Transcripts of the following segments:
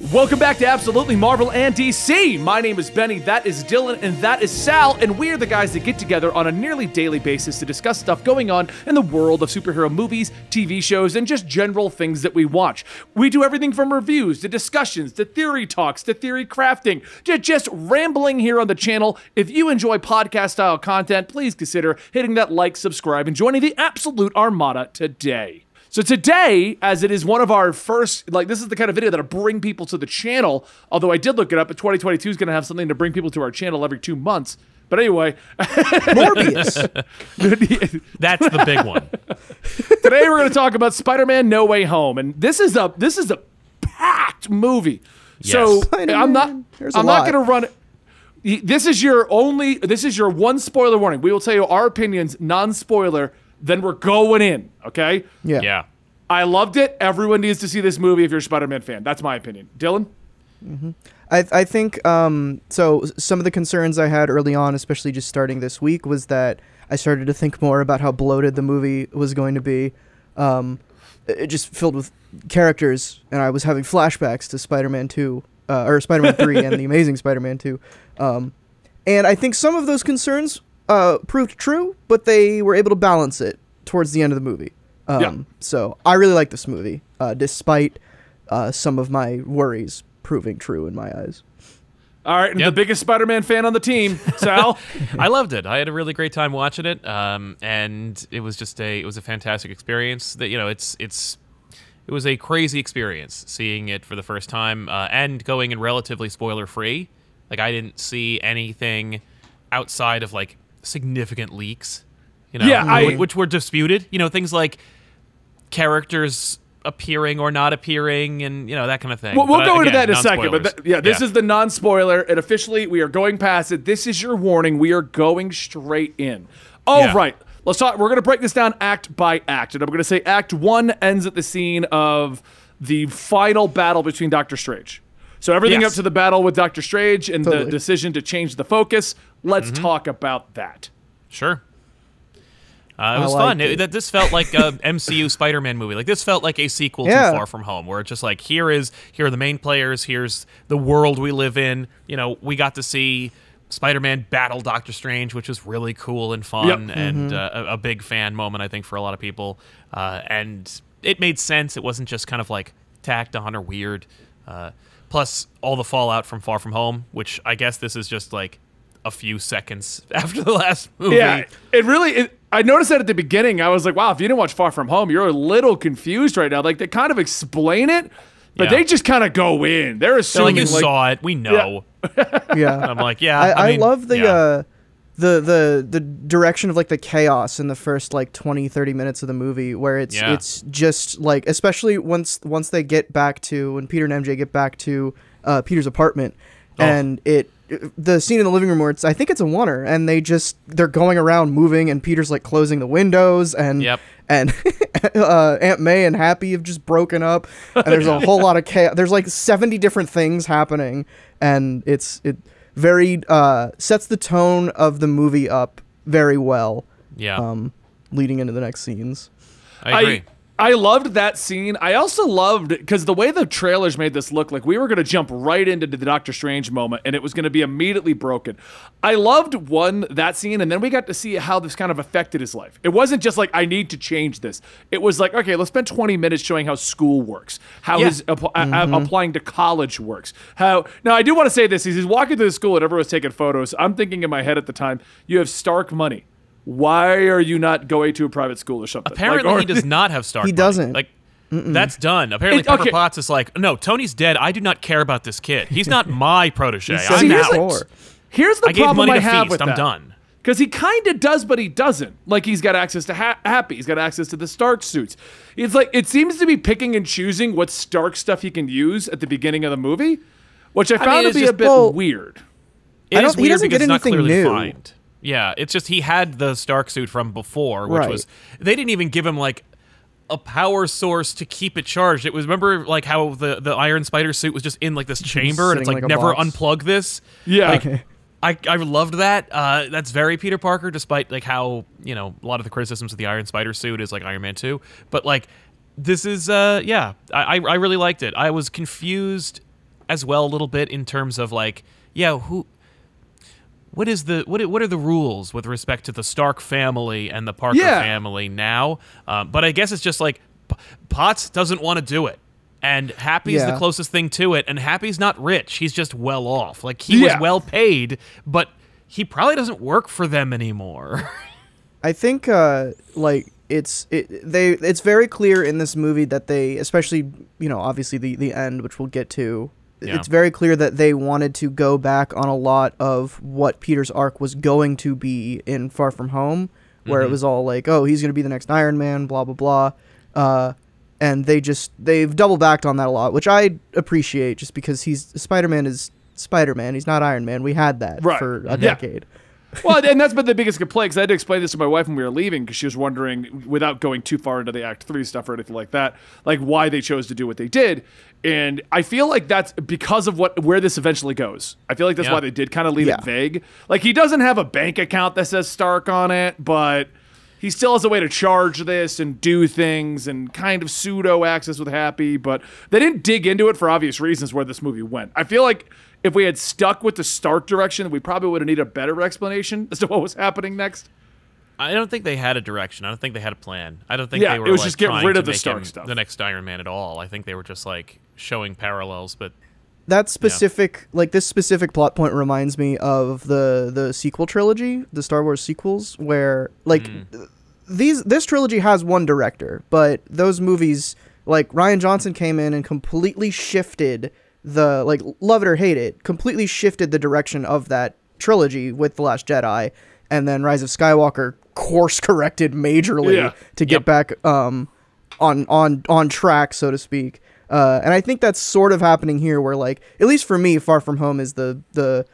Welcome back to Absolutely Marvel and DC. My name is Benny, that is Dylan, and that is Sal, and we're the guys that get together on a nearly daily basis to discuss stuff going on in the world of superhero movies, TV shows, and just general things that we watch. We do everything from reviews, to discussions, to theory talks, to theory crafting, to just rambling here on the channel. If you enjoy podcast-style content, please consider hitting that like, subscribe, and joining the Absolute Armada today. So today, as it is one of our first, this is the kind of video that'll bring people to the channel, although I did look it up, but 2022 is going to have something to bring people to our channel every 2 months. But anyway. Morbius. That's the big one. Today we're going to talk about Spider-Man No Way Home, and this is a packed movie. Yes. So Spider-Man, I'm not going to run it. This is your one spoiler warning. We will tell you our opinions, non-spoiler, then we're going in, okay? Yeah. I loved it. Everyone needs to see this movie if you're a Spider-Man fan. That's my opinion. Dylan? Mm-hmm. I think, so some of the concerns I had early on, especially just starting this week, was that I started to think more about how bloated the movie was going to be. It just filled with characters, and I was having flashbacks to Spider-Man 2, or Spider-Man 3 and The Amazing Spider-Man 2. And I think some of those concerns proved true, but they were able to balance it towards the end of the movie. So I really like this movie, despite some of my worries proving true in my eyes. All right, and the biggest Spider-Man fan on the team, Sal. I loved it. I had a really great time watching it, and it was just a fantastic experience. That it was a crazy experience seeing it for the first time and going in relatively spoiler free. Like I didn't see anything outside of like significant leaks, which were disputed. Things like characters appearing or not appearing, and that kind of thing. We'll go into that in a second. But this is the non-spoiler, and officially we are going past it. This is your warning. We are going straight in. All right, let's talk. We're going to break this down act by act, and I'm going to say Act 1 ends at the scene of the final battle between Doctor Strange. So everything up to the battle with Doctor Strange and the decision to change the focus. Let's talk about that. Sure. It was fun. This felt like a MCU Spider-Man movie. Like this felt like a sequel to Far From Home, where it's just like here are the main players. Here's the world we live in. We got to see Spider-Man battle Doctor Strange, which was really cool and fun, and a big fan moment, I think, for a lot of people. And it made sense. It wasn't just kind of like tacked on or weird. Plus all the fallout from Far From Home, which I guess this is just like a few seconds after the last movie. Yeah, I noticed that at the beginning. I was like, wow, if you didn't watch Far From Home, you're a little confused right now. Like, they kind of explain it, but they just kind of go in. They're assuming you saw it. We know. Yeah. I'm like, I love the direction of like the chaos in the first like 20-30 minutes of the movie, where it's just like, especially once they get back to, when Peter and MJ get back to Peter's apartment, and the scene in the living room where I think it's a oneer, and they're going around moving, and Peter's like closing the windows, and Aunt May and Happy have just broken up, and there's a whole lot of chaos. There's like 70 different things happening, and it very sets the tone of the movie up very well. Leading into the next scenes. I agree. I loved that scene. I also loved, because the way the trailers made this look like we were going to jump right into the Doctor Strange moment, and it was going to be immediately broken. I loved, that scene, and then we got to see how this kind of affected his life. It wasn't just like, I need to change this. It was like, okay, let's spend 20 minutes showing how school works, how his applying to college works. Now, I do want to say this. He's walking through the school, and everyone's taking photos. I'm thinking in my head at the time, you have Stark money. Why are you not going to a private school or something? Apparently, he does not have Stark money. He doesn't. Like, that's done. Apparently, Pepper Potts is like, no, Tony's dead. I do not care about this kid. He's not my protege. I'm out. Here's the problem I have with that. I'm done. Because he kind of does, but he doesn't. Like, he's got access to Happy. He's got access to the Stark suits. It's like, it seems to be picking and choosing what Stark stuff he can use at the beginning of the movie, which I found to be a bit weird. It is weird because it's not clearly defined. Yeah, it's just he had the Stark suit from before, which was... They didn't even give him, like, a power source to keep it charged. It was, remember, like, how the Iron Spider suit was just in, like, this chamber, and it's like never unplug this? Yeah. Like, I loved that. That's very Peter Parker, despite, like, how, a lot of the criticisms of the Iron Spider suit is, like, Iron Man 2. But, like, this is, I really liked it. I was confused as well a little bit in terms of like, yeah, what are the rules with respect to the Stark family and the Parker family now? But I guess it's just like Potts doesn't want to do it. And Happy's the closest thing to it, and Happy's not rich. He's just well off. Like, he was well paid, but he probably doesn't work for them anymore. I think it's very clear in this movie that they, especially, obviously the end, which we'll get to, it's very clear that they wanted to go back on a lot of what Peter's arc was going to be in Far From Home, where it was all like, oh, he's going to be the next Iron Man, blah, blah, blah. And they've double backed on that a lot, which I appreciate, just because Spider-Man is Spider-Man. He's not Iron Man. We had that for a decade. Well, and that's been the biggest complaint, because I had to explain this to my wife when we were leaving, because she was wondering, without going too far into the Act 3 stuff or anything like that, like why they chose to do what they did. And I feel like that's because of where this eventually goes. I feel like that's why they did kind of leave it vague. Like, he doesn't have a bank account that says Stark on it, but he still has a way to charge this and do things and kind of pseudo access with Happy, but they didn't dig into it for obvious reasons where this movie went. I feel like if we had stuck with the Stark direction, we probably would have needed a better explanation as to what was happening next. I don't think they had a direction. I don't think they had a plan. I don't think they were it was just get rid of the Stark stuff. The next Iron Man at all. I think they were just like showing parallels, but that specific, this specific plot point reminds me of the sequel trilogy, the Star Wars sequels, where this trilogy has one director, but those movies, like Rian Johnson came in and completely shifted love it or hate it, completely shifted the direction of that trilogy with The Last Jedi, and then Rise of Skywalker course corrected majorly to get back on track, so to speak. And I think that's sort of happening here, where, like, at least for me, Far From Home is the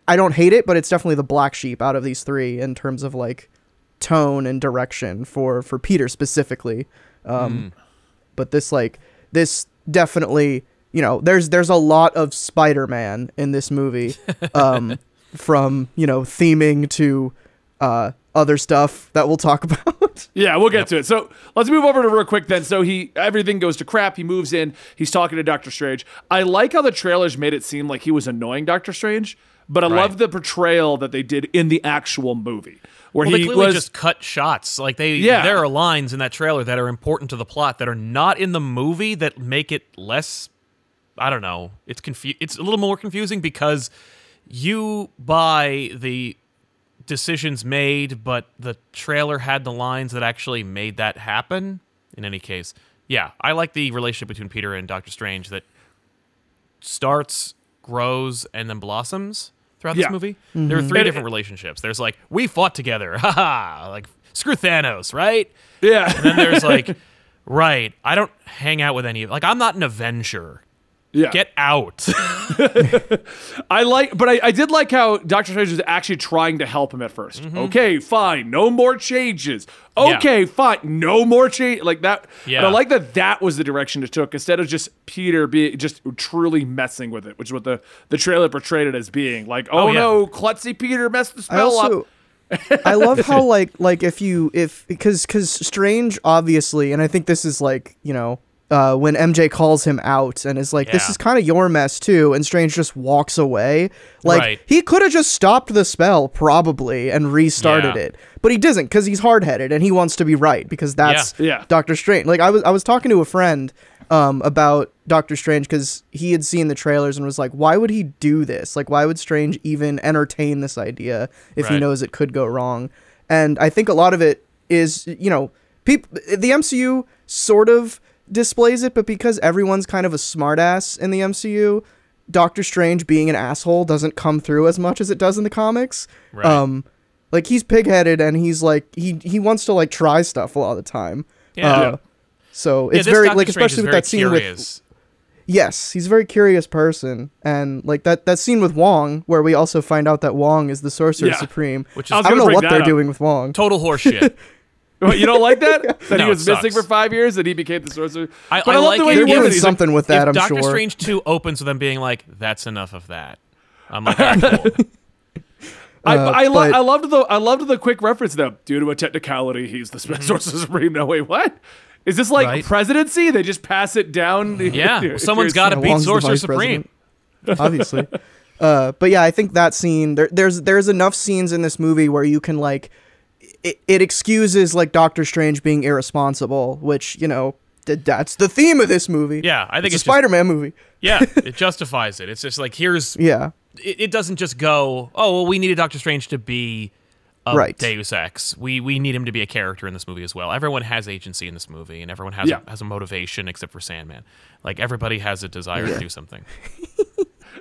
I don't hate it, but it's definitely the black sheep out of these three in terms of, like, tone and direction for Peter specifically. But this definitely, there's a lot of Spider-Man in this movie, from, theming to other stuff that we'll talk about. Yeah, we'll get to it. So let's move over to real quick then. So everything goes to crap. He moves in. He's talking to Doctor Strange. I like how the trailers made it seem like he was annoying Doctor Strange, but I love the portrayal that they did in the actual movie, where they clearly just cut shots. Like there are lines in that trailer that are important to the plot that are not in the movie that make it less. I don't know. It's a little more confusing because you buy the decisions made, but the trailer had the lines that actually made that happen. In any case, I like the relationship between Peter and Doctor Strange that starts, grows, and then blossoms throughout this movie. There are three different relationships. There's like, we fought together, haha, like screw Thanos, right? Yeah. And then there's like, right, I don't hang out with any of, like, I'm not an Avenger. Yeah. Get out. I did like how Doctor Strange was actually trying to help him at first. Okay, fine, no more changes. Okay, fine, no more change, like that. Yeah. And I like that was the direction it took, instead of just Peter being just truly messing with it, which is what the trailer portrayed it as being. Like, no, klutzy Peter messed the spell up. I love how because Strange obviously, and I think this is like, when MJ calls him out and is like, this is kind of your mess too, and Strange just walks away. Like, he could have just stopped the spell, probably, and restarted it. But he doesn't, because he's hard-headed, and he wants to be right, because that's Doctor Strange. Like, I was talking to a friend about Doctor Strange, because he had seen the trailers and was like, why would he do this? Like, why would Strange even entertain this idea if he knows it could go wrong? And I think a lot of it is, the MCU sort of displays it, but because everyone's kind of a smartass in the MCU, Doctor Strange being an asshole doesn't come through as much as it does in the comics. Right. Like, he's pig-headed, and he's like, he wants to, like, try stuff a lot of the time. So it's very, like, especially with that scene with, yes, he's a very curious person, and like that scene with Wong, where we also find out that Wong is the Sorcerer Supreme, which is, I don't know what they're doing with Wong. Total horseshit. You don't like that? That No, he was it missing sucks. for 5 years and he became the sorcerer? I love like the way it. They're he doing was. something with that, I'm Doctor sure. Strange 2 opens with them being like, that's enough of that. I'm like, cool. I loved the quick reference though. Due to a technicality, he's the Sorcerer Supreme. No, wait, what? Is this like presidency? They just pass it down? Yeah, someone's got to beat Wong's the Sorcerer vice Supreme. president. obviously. But yeah, I think that scene, there's enough scenes in this movie where you can like, it excuses like Doctor Strange being irresponsible, which, you know, that's the theme of this movie. Yeah, I think it's a Spider-Man movie. Yeah, it justifies it. It's just like, here's... Yeah. It doesn't just go, oh, well, we needed Doctor Strange to be a Deus Ex. We need him to be a character in this movie as well. Everyone has agency in this movie, and everyone has a motivation except for Sandman. Like, everybody has a desire to do something.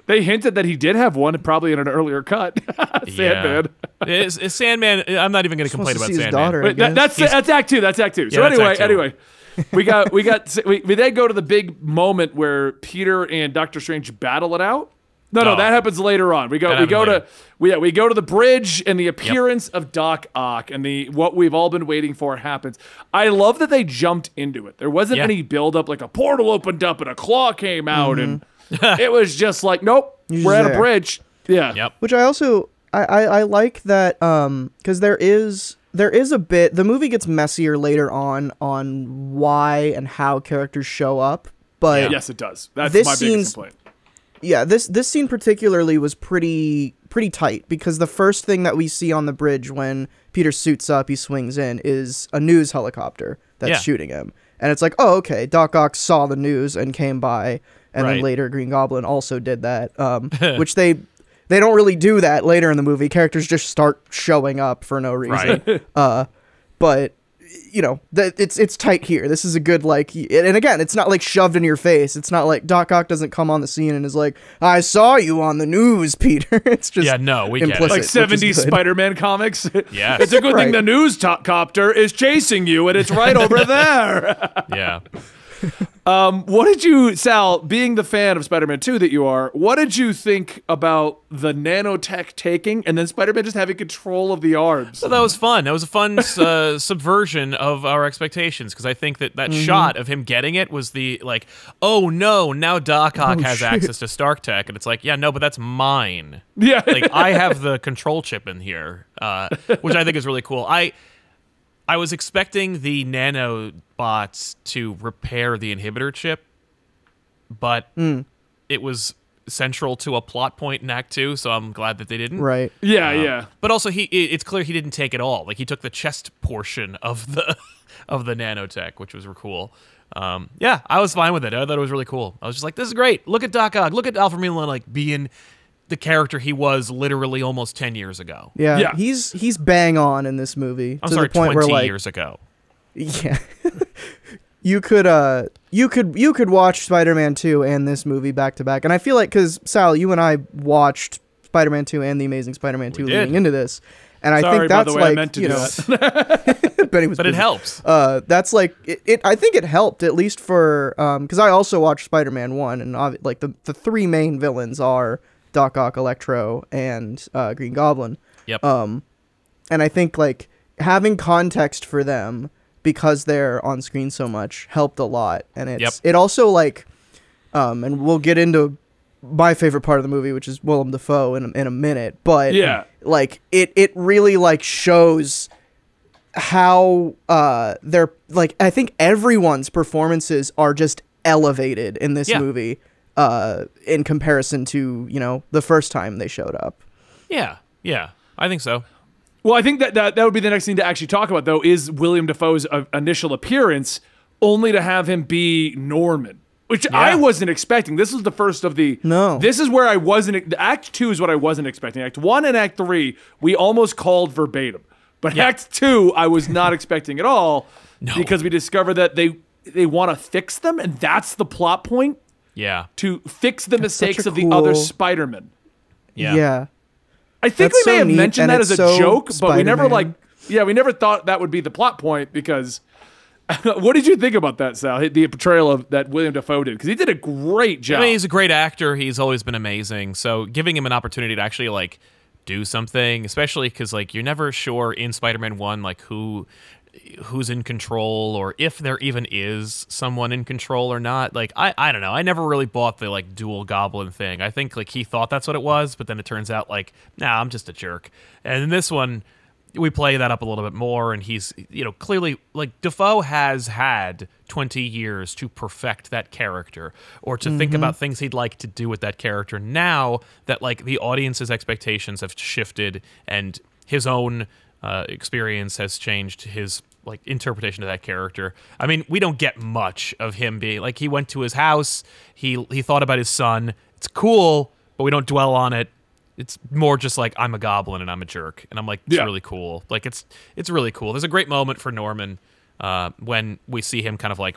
They hinted that he did have one, probably in an earlier cut. Sandman. Is Sandman... I'm not even going to complain about Sandman. Daughter, that's Act 2. That's Act 2. So anyway... we then go to the big moment where Peter and Doctor Strange battle it out. No, that happens later on. We go to the bridge, and the appearance of Doc Ock and what we've all been waiting for happens. I love that they jumped into it. There wasn't any build up, like a portal opened up and a claw came out, and it was just like, nope, we're at a bridge. Yeah. Yep. Which I also I like that because there is a bit, the movie gets messier later on why and how characters show up, but yes, it does. That's my biggest complaint. Yeah, this scene particularly was pretty tight, because the first thing that we see on the bridge when Peter suits up, he swings in, is a news helicopter that's shooting him. And it's like, oh, okay, Doc Ock saw the news and came by, and then later Green Goblin also did that, which they don't really do that later in the movie. Characters just start showing up for no reason. Right. But you know, it's tight here. This is a good, like, and again, it's not like shoved in your face. It's not like Doc Ock doesn't come on the scene and is like, I saw you on the news, Peter. It's just we get it. Like 70s Spider-Man comics. Yeah, it's a good thing the news copter is chasing you, and it's right over there. Yeah. What did you, Sal, being the fan of Spider-Man 2 that you are, what did you think about the nanotech taking and then Spider-Man just having control of the arms? Well, that was fun. That was a fun subversion of our expectations, because I think that shot of him getting it was the, like, oh no, now Doc Ock has access to Stark Tech, and it's like, yeah, no, but that's mine. Yeah. Like, I have the control chip in here, which I think is really cool. I was expecting the nanobots to repair the inhibitor chip, but it was central to a plot point in Act 2, so I'm glad that they didn't. Right. Yeah. But also, it's clear he didn't take it all. Like, he took the chest portion of the nanotech, which was cool. Yeah, I was fine with it. I thought it was really cool. I was just like, this is great. Look at Doc Ock. Look at Alfred Molina, like, being the character he was literally almost 10 years ago. Yeah. He's bang on in this movie. I'm sorry, the point 20 where, like, years ago. Yeah. You could watch Spider-Man 2 and this movie back to back. And I feel like, because Sal, you and I watched Spider-Man 2 and The Amazing Spider-Man 2 leading into this. And I think that's, like, I meant to do that. Benny was but busy. It helps. That's like it. I think it helped, at least for because I also watched Spider-Man 1, and like the three main villains are Doc Ock, Electro, and Green Goblin. Yep. And I think, like, having context for them, because they're on screen so much, helped a lot. And it also, like, and we'll get into my favorite part of the movie, which is Willem Dafoe in a minute, but like it really, like, shows how they're, like, I think everyone's performances are just elevated in this movie in comparison to, you know, the first time they showed up. Yeah, I think so. Well, I think that would be the next thing to actually talk about, though, is William Dafoe's initial appearance, only to have him be Norman, which I wasn't expecting. This was the first of the... No. This is where I wasn't... Act 2 is what I wasn't expecting. Act 1 and Act 3, we almost called verbatim. But Act 2, I was not expecting at all, because we discovered that they want to fix them, and that's the plot point. Yeah. To fix the mistakes of the other Spider-Man. Yeah. I think we may have mentioned that as a joke, but we never, Spider-Man. we never thought that would be the plot point, because what did you think about that, Sal? The portrayal of that William Dafoe did, because he did a great job. I mean, he's a great actor. He's always been amazing. So giving him an opportunity to actually, like, do something, especially because, like, you're never sure in Spider-Man 1, like, who's in control, or if there even is someone in control or not. Like, I don't know. I never really bought the, like, dual goblin thing. I think, like, he thought that's what it was, but then it turns out, like, nah, I'm just a jerk. And in this one, we play that up a little bit more, and he's, clearly, like, Dafoe has had 20 years to perfect that character, or to think about things he'd like to do with that character. Now that, like, the audience's expectations have shifted, and his own experience has changed his, like, interpretation of that character. I mean, we don't get much of him being, like, he went to his house, he thought about his son. It's cool, but we don't dwell on it. It's more just like, I'm a goblin and I'm a jerk. And I'm like, it's really cool. Like, it's really cool. There's a great moment for Norman when we see him kind of like,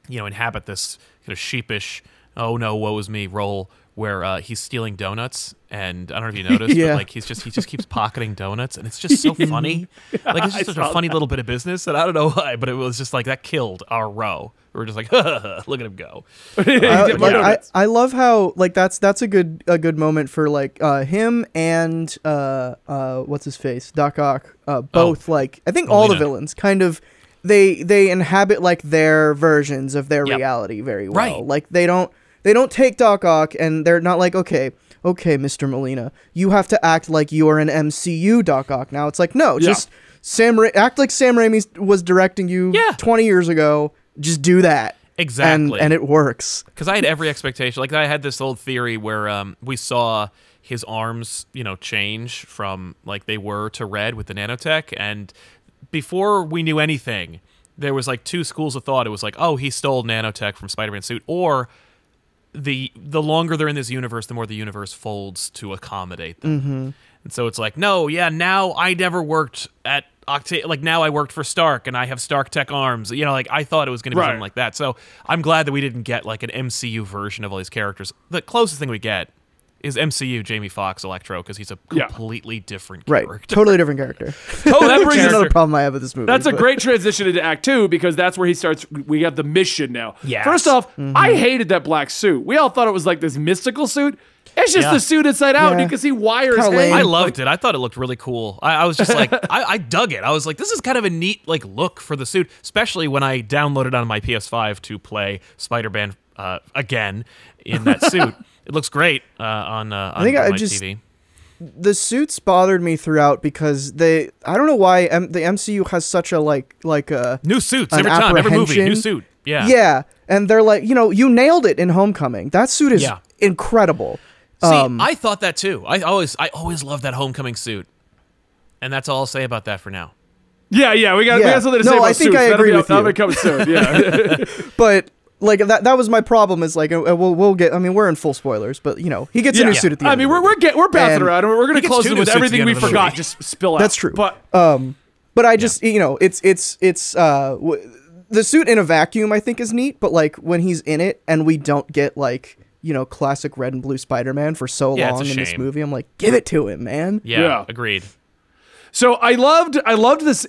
inhabit this kind of sheepish, oh no, woe is me role, where he's stealing donuts. And I don't know if you noticed, but like he just keeps pocketing donuts, and it's just so funny. Like, it's just such a funny little bit of business, and I don't know why, but it was just like, that killed our row. We were just like, look at him go. I love how, like, that's a good moment for, like, him and what's his face, Doc Ock, both like, I think all the villains kind of they inhabit, like, their versions of their reality very well. Right. Like, they don't take Doc Ock, and they're not like, okay, Mr. Molina, you have to act like you're an MCU Doc Ock now. It's like, no, just act like Sam Raimi was directing you 20 years ago. Just do that. Exactly. And it works. Because I had every expectation. Like, I had this old theory where we saw his arms, change from, like, they were to red with the nanotech. And before we knew anything, there was, like, two schools of thought. It was like, oh, he stole nanotech from Spider-Man's suit. Or the longer they're in this universe, the more the universe folds to accommodate them. And so it's like, no, now I never worked at like, now I worked for Stark, and I have Stark Tech arms. Like, I thought it was going to be something like that. So I'm glad that we didn't get, like, an MCU version of all these characters. The closest thing we get is MCU Jamie Foxx Electro, because he's a completely different character. Right, totally different character. Oh, that brings another problem I have with this movie. That's a great transition into Act 2, because that's where he starts. We have the mission now. Yes. First off, I hated that black suit. We all thought it was like this mystical suit. It's just the suit inside out, and you can see wires hanging. I loved it. I thought it looked really cool. I was just like, I dug it. I was like, this is kind of a neat, like, look for the suit, especially when I downloaded on my PS5 to play Spider-Man again in that suit. It looks great on my TV. The suits bothered me throughout because I don't know why the MCU has such a like a new suits every time, every movie, new suit. Yeah, and they're like, you nailed it in Homecoming. That suit is incredible. See, I thought that too. I always loved that Homecoming suit, and that's all I'll say about that for now. Yeah, we got something to say about suits. I think I agree with you. That'll come soon. Yeah, but like that was my problem. Is like we'll get. I mean, we're in full spoilers, but he gets a new suit at the end. I mean, we're bouncing around. We're going to close it with everything we forgot. Just spill out. That's true. But I just it's the suit in a vacuum I think is neat, but like when he's in it and we don't get like classic red and blue Spider-Man for so long in this movie, I'm like, give it to him, man. Yeah. Agreed. So I loved this.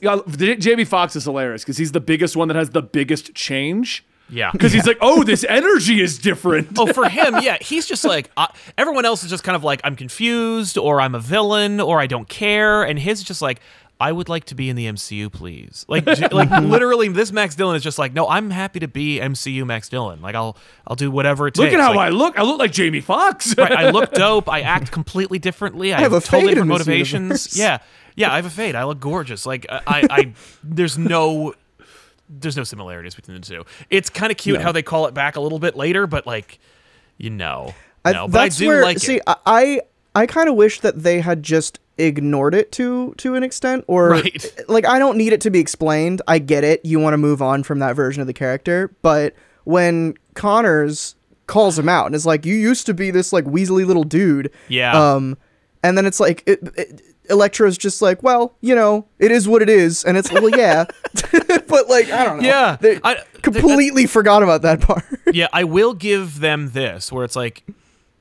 Jamie Foxx is hilarious because he's the biggest one that has the biggest change. Yeah. Because he's like, oh, this energy is different. Oh, for him, he's just like, everyone else is just kind of like, I'm confused, or I'm a villain, or I don't care, and his is just like, I would like to be in the MCU, please. Like literally, this Max Dillon is just like, no, I'm happy to be MCU Max Dillon. Like, I'll do whatever it takes. Look at how I look. I look like Jamie Foxx. Right, I look dope. I act completely differently. I have totally different motivations. Yeah, I have a fade. I look gorgeous. Like, there's no similarities between the two. It's kind of cute how they call it back a little bit later, but like, but I do like it. See, I kind of wish that they had just ignored it to an extent, or like, I don't need it to be explained. I get it. You want to move on from that version of the character, but when Connors calls him out and is like, you used to be this like weaselly little dude. Yeah. And then it's like, Electro's just like, well, it is what it is, and it's well, yeah, but like, I don't know. Yeah, I completely forgot about that part. Yeah, I will give them this, where it's like,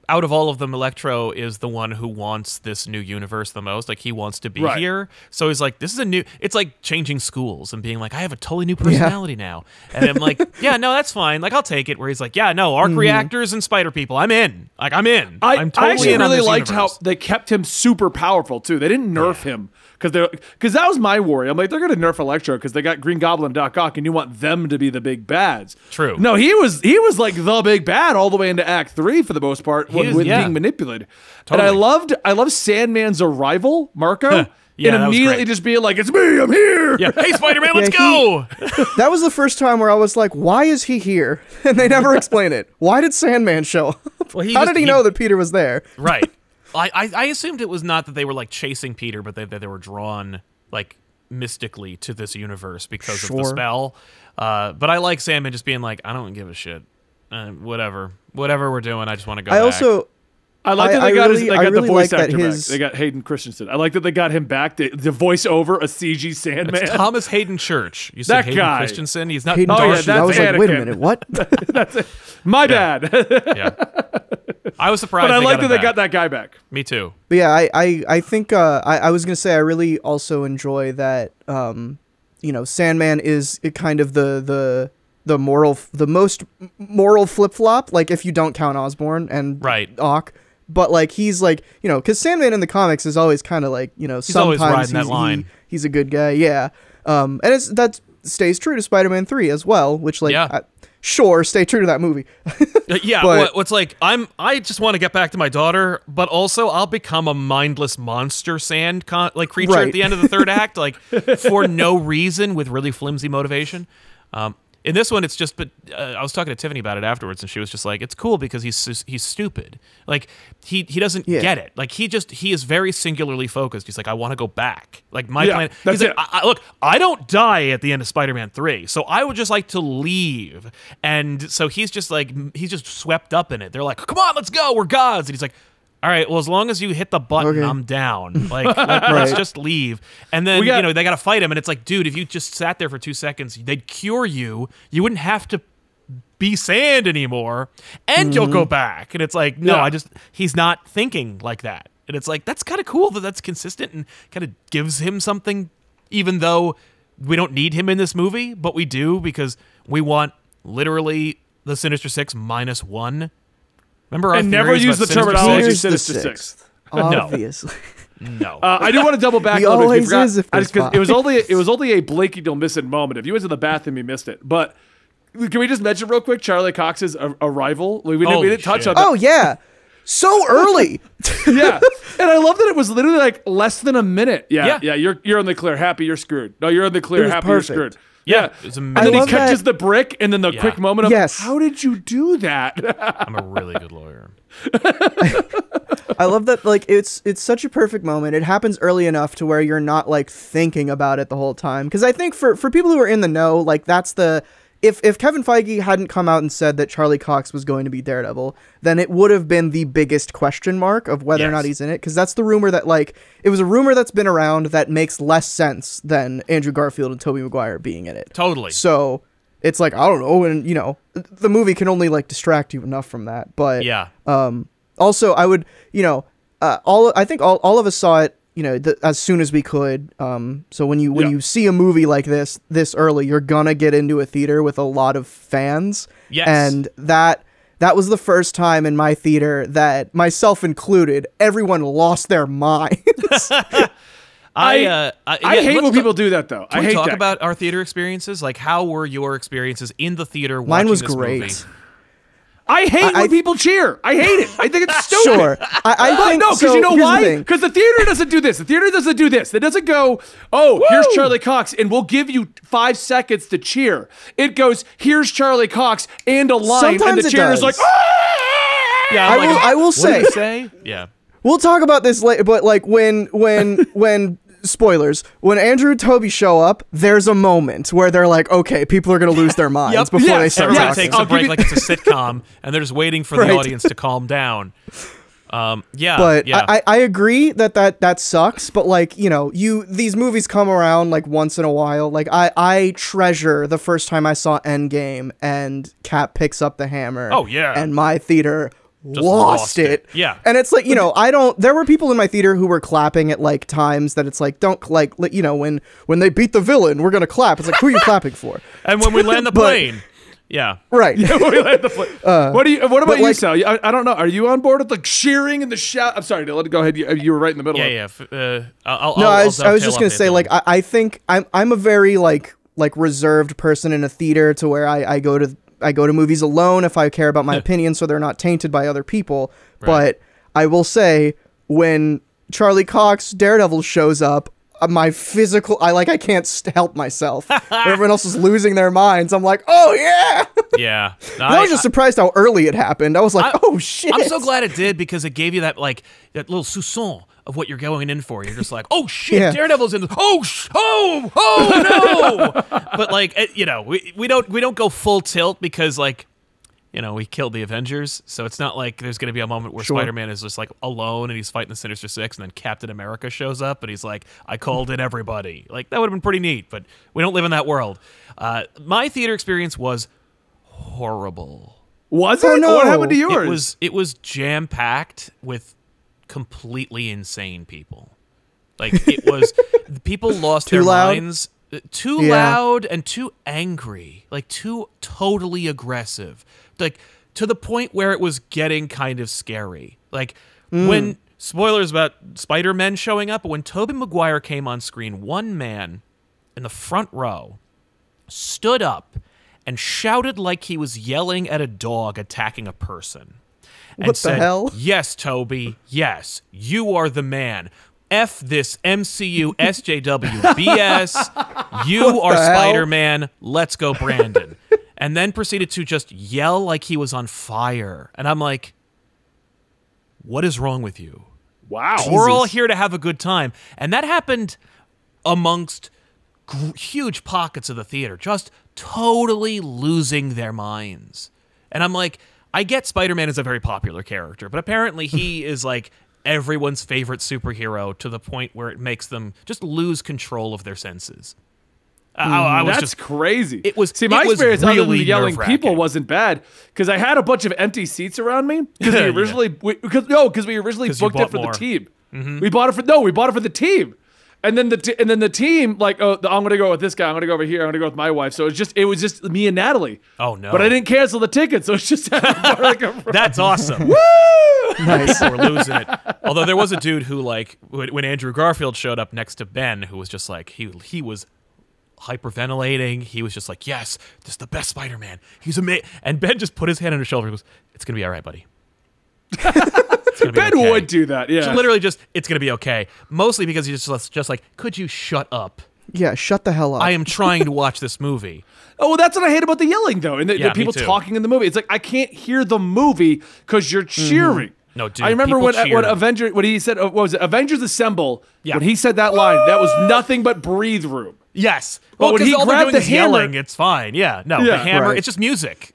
out of all of them, Electro is the one who wants this new universe the most. Like, he wants to be here. So he's like, this is a new... It's like changing schools and being like, I have a totally new personality now. And I'm like, yeah, no, that's fine. Like, I'll take it. Where he's like, yeah, no, arc reactors and spider people. I'm in. Like, I'm in. I'm totally I actually in on really this liked universe. how they kept him super powerful, too. They didn't nerf him. Because that was my worry. I'm like, they're going to nerf Electro because they got Green Goblin and Doc Ock, and you want them to be the big bads. True. No, he was like the big bad all the way into Act 3 for the most part, with being manipulated. Totally. And I loved Sandman's arrival, Marco. Yeah, and immediately just being like, "It's me, I'm here." Yeah, hey Spider-Man, let's go. That was the first time where I was like, "Why is he here?" And they never explain it. Why did Sandman show up? Well, How did he know that Peter was there? Right. I assumed it was not that they were like chasing Peter, but that they were drawn like mystically to this universe because of the spell. But I like Sandman just being like, I don't give a shit. Whatever we're doing, I just want to go back. I like that they got the voice actor back. They got Hayden Christensen. I like that they got him back to voice over a CG Sandman. It's Thomas Hayden Church. You said that Hayden guy. Christensen. He's not. Hayden Darth. I was like, wait a minute, what? That's it. My bad. Yeah. I was surprised. But I like that they got that guy back. Me too. But yeah, I think I was gonna say I really also enjoy that. Sandman is kind of the most moral flip flop. Like if you don't count Osborn and Ock. But like he's like, because Sandman in the comics is always kind of like, he's sometimes always riding that line. He's a good guy, yeah. And that stays true to Spider-Man 3 as well, which like, sure, stay true to that movie. Yeah, but what's like I just want to get back to my daughter, but also I'll become a mindless monster creature at the end of the third act, like for no reason with really flimsy motivation. In this one, it's just. But I was talking to Tiffany about it afterwards, and she was just like, "It's cool because he's stupid. Like he doesn't get it. Like he is very singularly focused. He's like, I want to go back. Like my plan. He's like, look, I don't die at the end of Spider-Man 3, so I would just like to leave. And so he's just swept up in it. They're like, come on, let's go. We're gods. And he's like, all right, well, as long as you hit the button, I'm down. Like, let's just leave. And then, they got to fight him. And it's like, dude, if you just sat there for 2 seconds, they'd cure you. You wouldn't have to be sand anymore. And you'll go back. And it's like, no, he's not thinking like that. And it's like, that's kind of cool that that's consistent and kind of gives him something, even though we don't need him in this movie. But we do because we want literally the Sinister Six -1. Remember, and never use the terminology Sinister Six. Obviously, no. I do want to double back. He always is if there's because it was only a blinky you'll miss it moment. If you went to the bathroom, you missed it. But can we just mention real quick Charlie Cox's arrival? We didn't touch on that. Oh yeah, so early. Yeah, and I love that it was literally like less than a minute. Yeah. You're in the clear. Happy you're screwed. No, you're in the clear. Happy you're screwed. Yeah. And then he catches the brick, and then the quick moment of, yes. How did you do that? I'm a really good lawyer. I love that, like, it's such a perfect moment. It happens early enough to where you're not, like, thinking about it the whole time. Because I think for people who are in the know, like, that's the... If Kevin Feige hadn't come out and said that Charlie Cox was going to be Daredevil, then it would have been the biggest question mark of whether or not he's in it. Because that's the rumor that, like, it was a rumor that's been around that makes less sense than Andrew Garfield and Tobey Maguire being in it. Totally. So it's like, I don't know. And, the movie can only, like, distract you enough from that. But also, I would, I think all of us saw it, as soon as we could. So when you see a movie like this early, you're gonna get into a theater with a lot of fans. Yes. And that was the first time in my theater that, myself included, everyone lost their minds. I hate when people do that, though. Can we talk about our theater experiences? Like, how were your experiences in the theater watching Mine was this great. movie? I hate when people cheer. I hate it. I think it's stupid. Sure. I think no, because so, you know here's why? the thing. Because the theater doesn't do this. The theater doesn't do this. It doesn't go, here's Charlie Cox, and we'll give you 5 seconds to cheer. It goes, here's Charlie Cox, and a line, Sometimes and the cheer is like, ah! Yeah, I will say, yeah. We'll talk about this later, but like when spoilers, when Andrew and Toby show up, there's a moment where they're like, okay, people are going to lose their minds before they start Everyone talking. takes a break like it's a sitcom, and they're just waiting for the audience to calm down. But I agree that sucks, but like, these movies come around like once in a while. Like I treasure the first time I saw Endgame and Cap picks up the hammer. Oh yeah. And my theater just lost it. Yeah. And it's like, there were people in my theater who were clapping at like times that it's like, don't like, when they beat the villain, we're going to clap. It's like, who are you clapping for? And when we land the plane. Yeah. Right. What about you, Sal? I don't know. Are you on board with like cheering and the shout? I'm sorry, Dylan. Go ahead. You were right in the middle. I was just gonna say, like, I think I'm a very like reserved person in a theater, to where I go to movies alone if I care about my opinion, so they're not tainted by other people. Right. But I will say, when Charlie Cox Daredevil shows up, my physical, I can't help myself. Everyone else is losing their minds. I'm like, oh yeah. Yeah. No, I was just surprised how early it happened. I was like, oh shit. I'm so glad it did, because it gave you that little soupçon of what you're going in for. You're just like, oh shit, Daredevil's in this. Oh no. But we don't go full tilt, because we killed the Avengers, so it's not like there's going to be a moment where Spider-Man is just alone and he's fighting the Sinister Six, and then Captain America shows up and he's like, I called in everybody. That would have been pretty neat, but we don't live in that world. My theater experience was horrible. Was it? Oh, no. What happened to yours? It was jam-packed with completely insane people. It was people lost their minds. Too loud and too angry. Too totally aggressive. To the point where it was getting kind of scary. When, spoilers about Spider-Man showing up, but when Tobey Maguire came on screen, one man in the front row stood up and shouted like he was yelling at a dog attacking a person. What the hell? Yes, Toby. Yes, you are the man. F this MCU SJW BS. You are Spider-Man. Let's go, Brandon. And then proceeded to just yell like he was on fire. And I'm like, what is wrong with you? Wow. We're all here to have a good time. And that happened amongst huge pockets of the theater, just totally losing their minds. And I'm like, I get Spider-Man is a very popular character, but apparently he is everyone's favorite superhero to the point where it makes them just lose control of their senses. That's crazy. It was. My experience really other than yelling people wasn't bad, because I had a bunch of empty seats around me because we originally booked it for the team. Mm-hmm. We bought it for the team. And then the team, I'm gonna go with this guy. I'm gonna go over here. I'm gonna go with my wife. So it was just me and Natalie. Oh no! But I didn't cancel the ticket, so it's just that's awesome. Woo! Nice. We're losing it. Although there was a dude who when Andrew Garfield showed up next to Ben, who was just he was hyperventilating. He was just like, yes, this is the best Spider-Man. He's amazing. And Ben just put his hand on his shoulder and goes, it's gonna be all right, buddy. Ben would do that, yeah. So literally just, it's going to be okay. Mostly because he's just like, could you shut up? Yeah, shut the hell up. I am trying to watch this movie. Oh, well, that's what I hate about the yelling, though. And the people talking in the movie. It's I can't hear the movie because you're cheering. Mm-hmm. No, dude, I remember when he said, what was it? Avengers Assemble. Yeah. When he said that line, that was nothing but breathe room. Yes. But when he grabbed the hammer, yelling, it's fine. Yeah. No, the hammer, it's just music.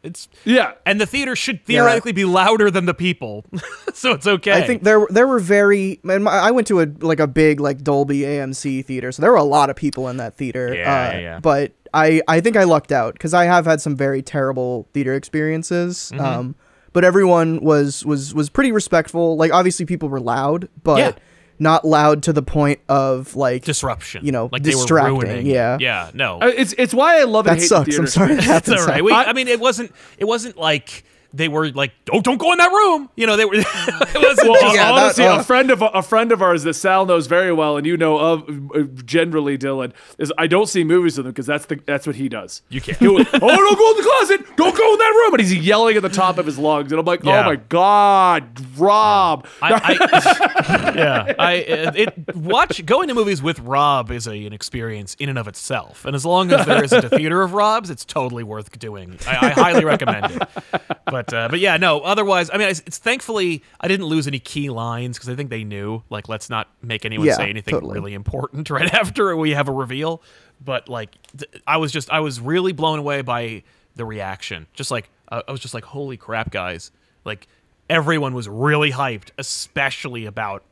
And the theater should theoretically be louder than the people. So it's okay. I think there were very, and I went to a big Dolby AMC theater, so there were a lot of people in that theater. Yeah. But I think I lucked out because I have had some very terrible theater experiences. Mm-hmm. But everyone was pretty respectful. Obviously people were loud, but not loud to the point of disruption, distracting. They were ruining. Yeah, no. It's why I love and hate sucks. The theater. I'm sorry, that's all right. I mean, it wasn't like they were like, oh, don't go in that room. They were. It wasn't honestly, a friend of ours that Sal knows very well, and you know of generally, Dylan, is I don't see movies with him because that's what he does. You can't. Don't go in the closet. Don't go in that room. And he's yelling at the top of his lungs, and I'm like, oh my god, Rob. Going to movies with Rob is an experience in and of itself, and as long as there isn't a theater of Rob's, it's totally worth doing. I highly recommend it. But yeah, no. Otherwise, I mean, it's thankfully I didn't lose any key lines because I think they knew let's not make anyone say anything really important right after we have a reveal. But I was really blown away by the reaction. I was just like, holy crap, guys! Everyone was really hyped, especially about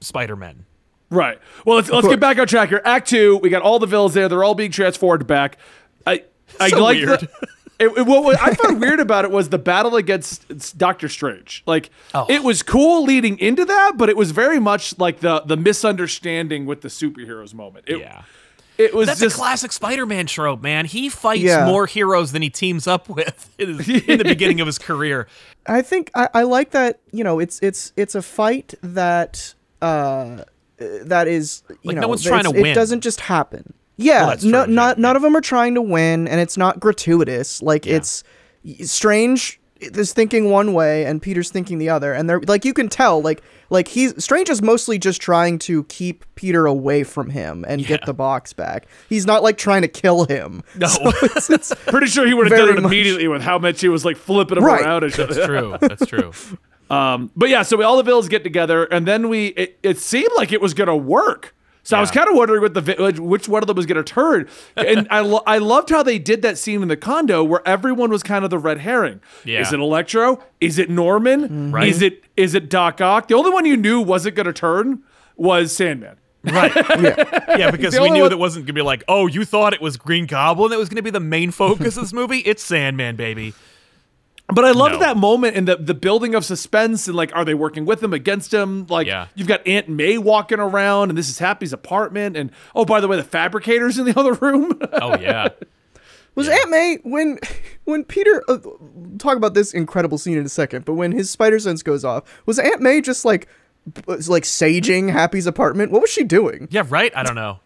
Spider-Man. Right. Well, let's get back on track here. Act 2, we got all the villains there. They're all being transformed back. I like weird. What I found weird about it was the battle against Doctor Strange. It was cool leading into that, but it was very much like the misunderstanding with the superheroes moment. It was That's a classic Spider-Man trope, man. He fights more heroes than he teams up with in the beginning of his career. I think I like that. It's a fight that is no one's trying to win. It doesn't just happen. Yeah, none of them are trying to win, and it's not gratuitous. It's Strange is thinking one way and Peter's thinking the other, and they're like, you can tell like Strange is mostly just trying to keep Peter away from him and get the box back. He's not like trying to kill him. No, so it's pretty sure he would have done it immediately with how much he was like flipping him around. That's true. That's true. But yeah, so all the villains get together, and then it seemed like it was gonna work. So I was kind of wondering which one of them was going to turn. And I loved how they did that scene in the condo where everyone was kind of the red herring. Yeah. Is it Electro? Is it Norman? Right. Is it Doc Ock? The only one you knew wasn't going to turn was Sandman. Right. Yeah, because we knew that wasn't going to be like, oh, you thought it was Green Goblin that was going to be the main focus of this movie? It's Sandman, baby. But I loved that moment and the building of suspense and like, are they working with him, against him? Like, you've got Aunt May walking around, and this is Happy's apartment, and oh, by the way, the fabricator's in the other room. Oh yeah. Was Aunt May when Peter talk about this incredible scene in a second, but when his spider sense goes off, was Aunt May just like saging Happy's apartment? What was she doing? Yeah, right. I don't know.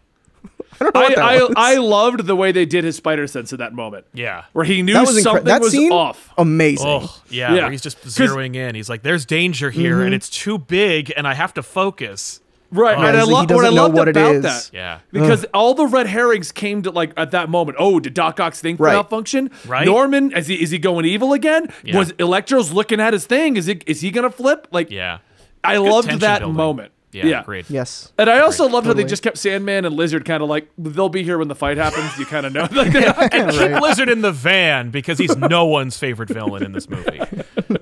I don't know what that was. I loved the way they did his spider sense at that moment. Yeah. Where he knew something was off. Amazing. Oh, yeah, where he's just zeroing in. He's like, there's danger here, and it's too big, and I have to focus. Right, and I loved about that. Yeah. Because all the red herrings came to, like, at that moment, oh, did Doc Ock's thing malfunction? Right. Norman, is he going evil again? Yeah. Was Electro's looking at his thing? Is he going to flip? Like, I loved that moment. Yeah, agreed. Yes. And I also loved how they just kept Sandman and Lizard kind of like, they'll be here when the fight happens. You kind of know. And keep Lizard in the van because he's no one's favorite villain in this movie.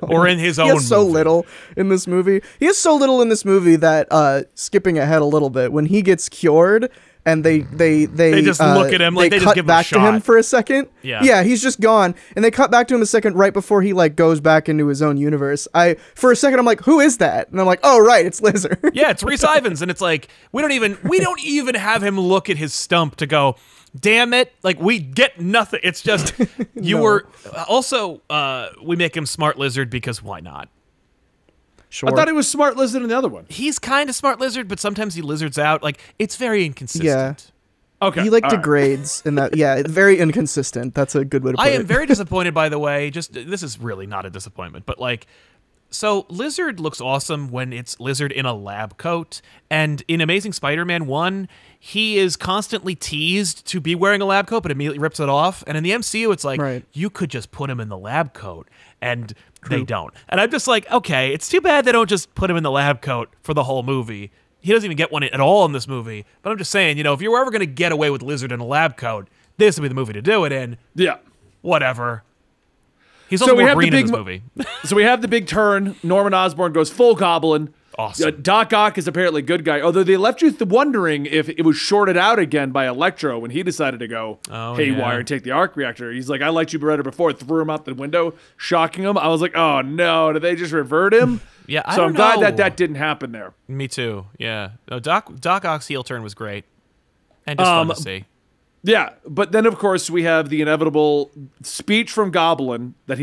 Or in his own movie. He has so little in this movie. He has so little in this movie that, skipping ahead a little bit, when he gets cured and they just look at him like they just give him a shot. Cut back to him for a second. Yeah, he's just gone, and they cut back to him a second right before he like goes back into his own universe. For a second I'm like, who is that? And I'm like, oh right, it's Lizard. Yeah, it's Rhys Ifans, and it's like we don't even have him look at his stump to go, damn it, like we get nothing. It's just were also we make him Smart Lizard because why not? Sure. I thought he was Smart Lizard in the other one. He's kind of Smart Lizard, but sometimes he lizards out. Like, it's very inconsistent. Yeah. Okay. He degrades in that. Yeah, very inconsistent. That's a good way to put it. I am very disappointed, by the way. This is really not a disappointment, but like, so Lizard looks awesome when it's Lizard in a lab coat, and in Amazing Spider-Man 1, he is constantly teased to be wearing a lab coat, but immediately rips it off. And in the MCU, it's like, you could just put him in the lab coat, and they don't. And I'm just like, okay, it's too bad they don't just put him in the lab coat for the whole movie. He doesn't even get one at all in this movie. But I'm just saying, if you were ever going to get away with Lizard in a lab coat, this would be the movie to do it in. Yeah. Whatever. He's also more green in this movie. So we have the big turn. Norman Osborn goes full Goblin. Awesome. Doc Ock is apparently a good guy, although they left you wondering if it was shorted out again by Electro when he decided to go haywire and take the arc reactor. He's like, I liked you better before, threw him out the window, shocking him. I was like, oh no, did they just revert him? Yeah, So I'm glad that didn't happen there. Me too, yeah. No, Doc Ock's heel turn was great. And just fun to see. Yeah, but then of course we have the inevitable speech from Goblin that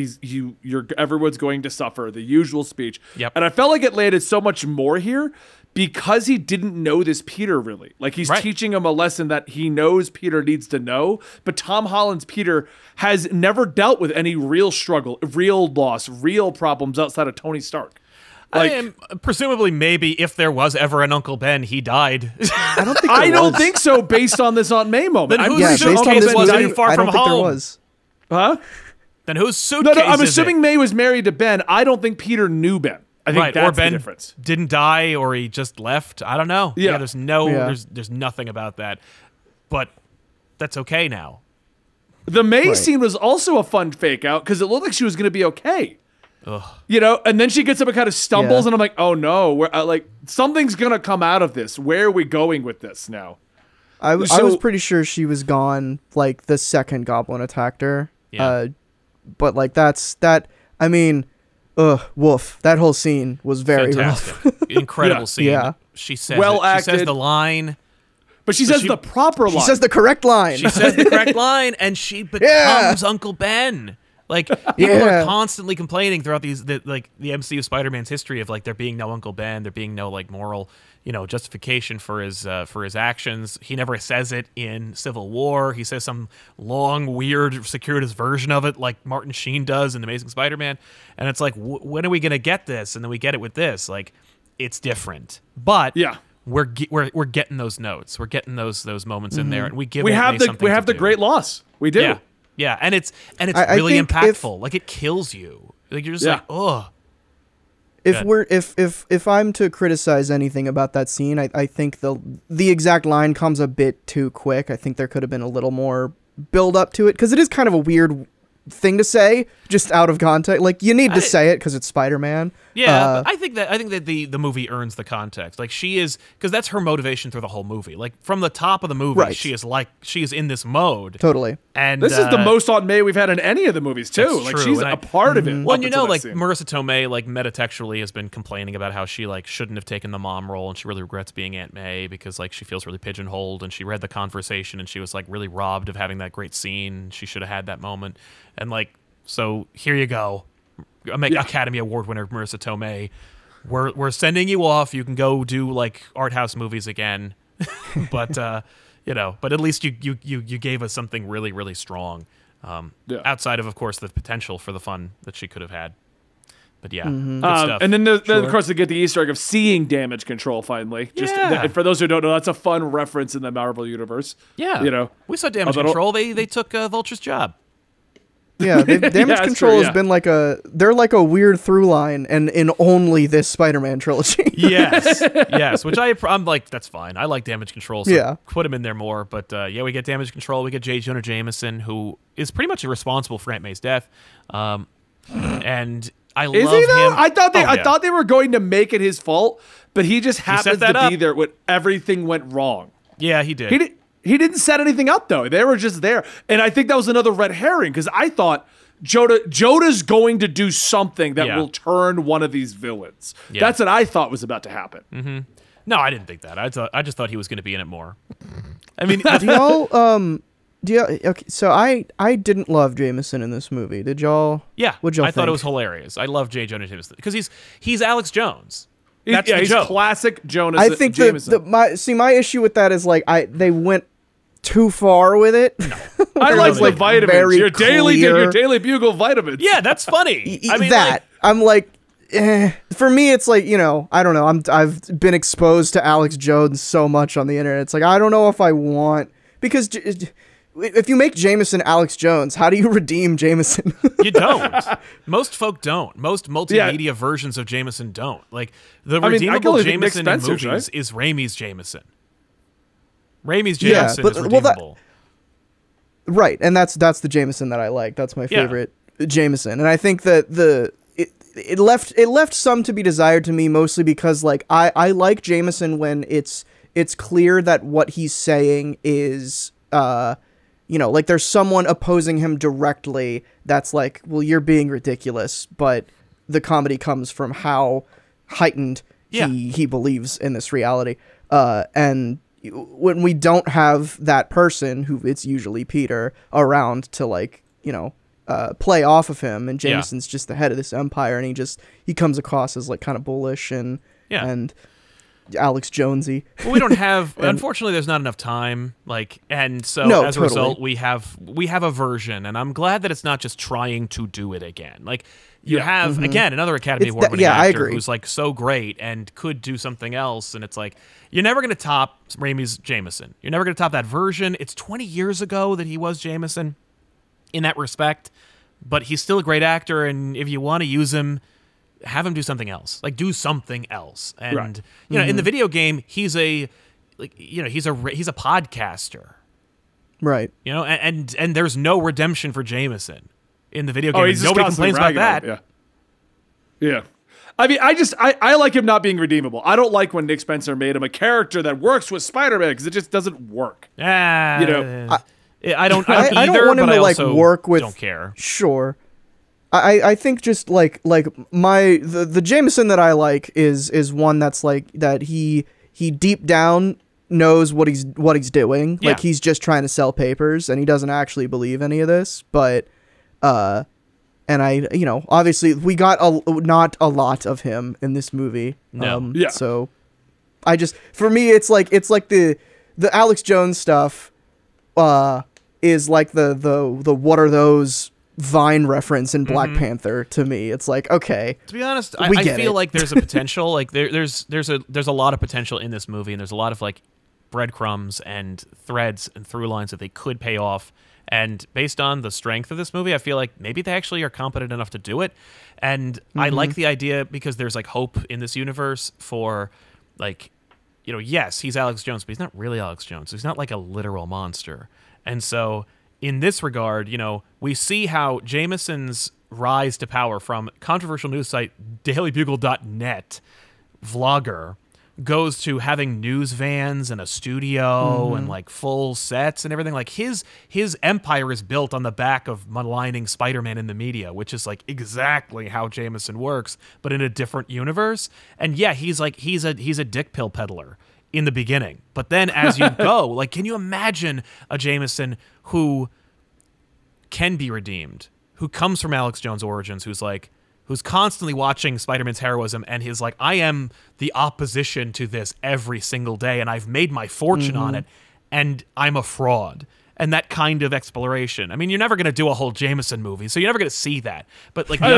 everyone's going to suffer, the usual speech. Yep. And I felt like it landed so much more here because he didn't know this Peter really. Like he's teaching him a lesson that he knows Peter needs to know, but Tom Holland's Peter has never dealt with any real struggle, real loss, real problems outside of Tony Stark. Presumably, maybe if there was ever an Uncle Ben, he died. I don't think so. Based on this Aunt May moment, then whose suitcase wasn't far from home? There was. Huh? Then whose suitcase? I'm assuming May was married to Ben. I don't think Peter knew Ben. I think that's the difference. Didn't die, or he just left. I don't know. Yeah, there's nothing about that. But that's okay now. The May scene was also a fun fake out because it looked like she was going to be okay. Ugh. And then she gets up and kind of stumbles, and I'm like, oh no, something's gonna come out of this. Where are we going with this now? I was pretty sure she was gone like the second Goblin attacked her. Yeah. But like I mean, woof. That whole scene was very fantastic. rough. Incredible scene. Yeah. She says she says the line. But she says the proper line. She says the correct line. She says the correct line, and she becomes Uncle Ben. Like, people are constantly complaining throughout the MCU Spider-Man's history of, like, there being no Uncle Ben, there being no, like, moral, justification for his actions. He never says it in Civil War. He says some long, weird, circuitous version of it, like Martin Sheen does in Amazing Spider-Man. And it's like, when are we going to get this? And then we get it with this. Like, it's different. But we're getting those notes. We're getting those moments in there, and we have the great loss. We do. Yeah, and it's really impactful. Like, it kills you. Like, you're just like, oh. If I'm to criticize anything about that scene, I think the exact line comes a bit too quick. I think there could have been a little more build up to it, because it is kind of a weird thing to say just out of context. Like, you need to say it because it's Spider-Man. Yeah, but I think that the movie earns the context. Like, she is, because that's her motivation through the whole movie. Like, from the top of the movie, she is in this mode. Totally. And this is the most Aunt May we've had in any of the movies too. Like, she's a part of it. Well, like, Marissa Tomei, like, metatextually has been complaining about how she, like, shouldn't have taken the mom role, and she really regrets being Aunt May because, like, she feels really pigeonholed, and she read the conversation and she was, like, really robbed of having that great scene. She should have had that moment. And, like, so here you go. Academy Award winner Marissa Tomei. We're sending you off. You can go do, like, art house movies again. But but at least you gave us something really, really strong. Outside of course, the potential for the fun that she could have had. But good stuff. And then of course they get the Easter egg of seeing Damage Control finally. And for those who don't know, that's a fun reference in the Marvel universe. Yeah, we saw Damage Control. They took Vulture's job. Yeah, Damage Control has been like they're like a weird through line, and in only this Spider-Man trilogy. yes, which I'm like, that's fine. I like Damage Control, so put him in there more. But we get Damage Control. We get J. Jonah Jameson, who is pretty much responsible for Aunt May's death. And I love him. I thought they were going to make it his fault, but he just happens to be there when everything went wrong. Yeah, he did. He didn't set anything up, though. They were just there. And I think that was another red herring, because I thought Jonah's going to do something that will turn one of these villains. Yeah. That's what I thought was about to happen. Mm-hmm. No, I didn't think that. I just thought he was going to be in it more. I mean, do y'all okay, so I didn't love Jameson in this movie. Did y'all? Yeah. What'd y'all think? I thought it was hilarious. I love J. Jonah Jameson because he's Alex Jones. He's classic Jonas. I think my issue with that is, like, they went too far with it. No. I like the vitamins. Your daily bugle vitamins. Yeah, that's funny. I mean, I'm like, for me, it's like, I don't know. I've been exposed to Alex Jones so much on the internet. It's like, I don't know if I want, because if you make Jameson Alex Jones, how do you redeem Jameson? You don't. Most folk don't. Most multimedia versions of Jameson don't. Like, the redeemable Jameson in movies is Raimi's Jameson. Raimi's Jameson is redeemable. Right, and that's the Jameson that I like. That's my favorite Jameson. And I think that it left some to be desired to me, mostly because, like, I like Jameson when it's clear that what he's saying is like, there's someone opposing him directly that's like, well, you're being ridiculous, but the comedy comes from how heightened he believes in this reality. And when we don't have that person, who it's usually Peter, around to, like, play off of him, and Jameson's just the head of this empire, and he comes across as, like, kind of bullish and Alex Jonesy. Well, we don't have unfortunately there's not enough time, like, and so as a result we have a version, and I'm glad that it's not just trying to do it again. Like, you have again another Academy Award winning actor who's, like, so great and could do something else, and it's like, you're never going to top Raimi's Jameson. You're never going to top that version. It's 20 years ago that he was Jameson in that respect, but he's still a great actor, and if you want to use him, have him do something else. Like, do something else. And in the video game, he's a podcaster. Right. And there's no redemption for Jameson in the video game. Nobody complains about that. Yeah. I mean, I like him not being redeemable. I don't like when Nick Spencer made him a character that works with Spider-Man, because it just doesn't work. I don't either, I don't want him to, like, work with. Don't care. Sure. I think just like the Jameson that I like is one that's like that he deep down knows what he's doing. Like, he's just trying to sell papers, and he doesn't actually believe any of this, but And obviously we got not a lot of him in this movie. No. So for me, it's like the Alex Jones stuff is like the what are those Vine reference in Black Panther to me. It's like, okay. To be honest, I feel like there's a potential. Like there's a lot of potential in this movie, and there's a lot of like breadcrumbs and threads and through lines that they could pay off. And based on the strength of this movie, I feel like maybe they actually are competent enough to do it. And I like the idea because there's like hope in this universe for like, yes, he's Alex Jones, but he's not really Alex Jones. He's not like a literal monster. And so in this regard, we see how Jameson's rise to power from controversial news site dailybugle.net vlogger goes to having news vans and a studio and like full sets and everything. Like his empire is built on the back of maligning Spider-Man in the media, which is like exactly how Jameson works, but in a different universe. And yeah, he's a dick pill peddler in the beginning, but then as you go, like, can you imagine a Jameson who can be redeemed, who comes from Alex Jones' origins, who's constantly watching Spider-Man's heroism and he's like, I am the opposition to this every single day and I've made my fortune on it and I'm a fraud. And that kind of exploration. I mean, you're never going to do a whole Jameson movie, so you're never going to see that. But like the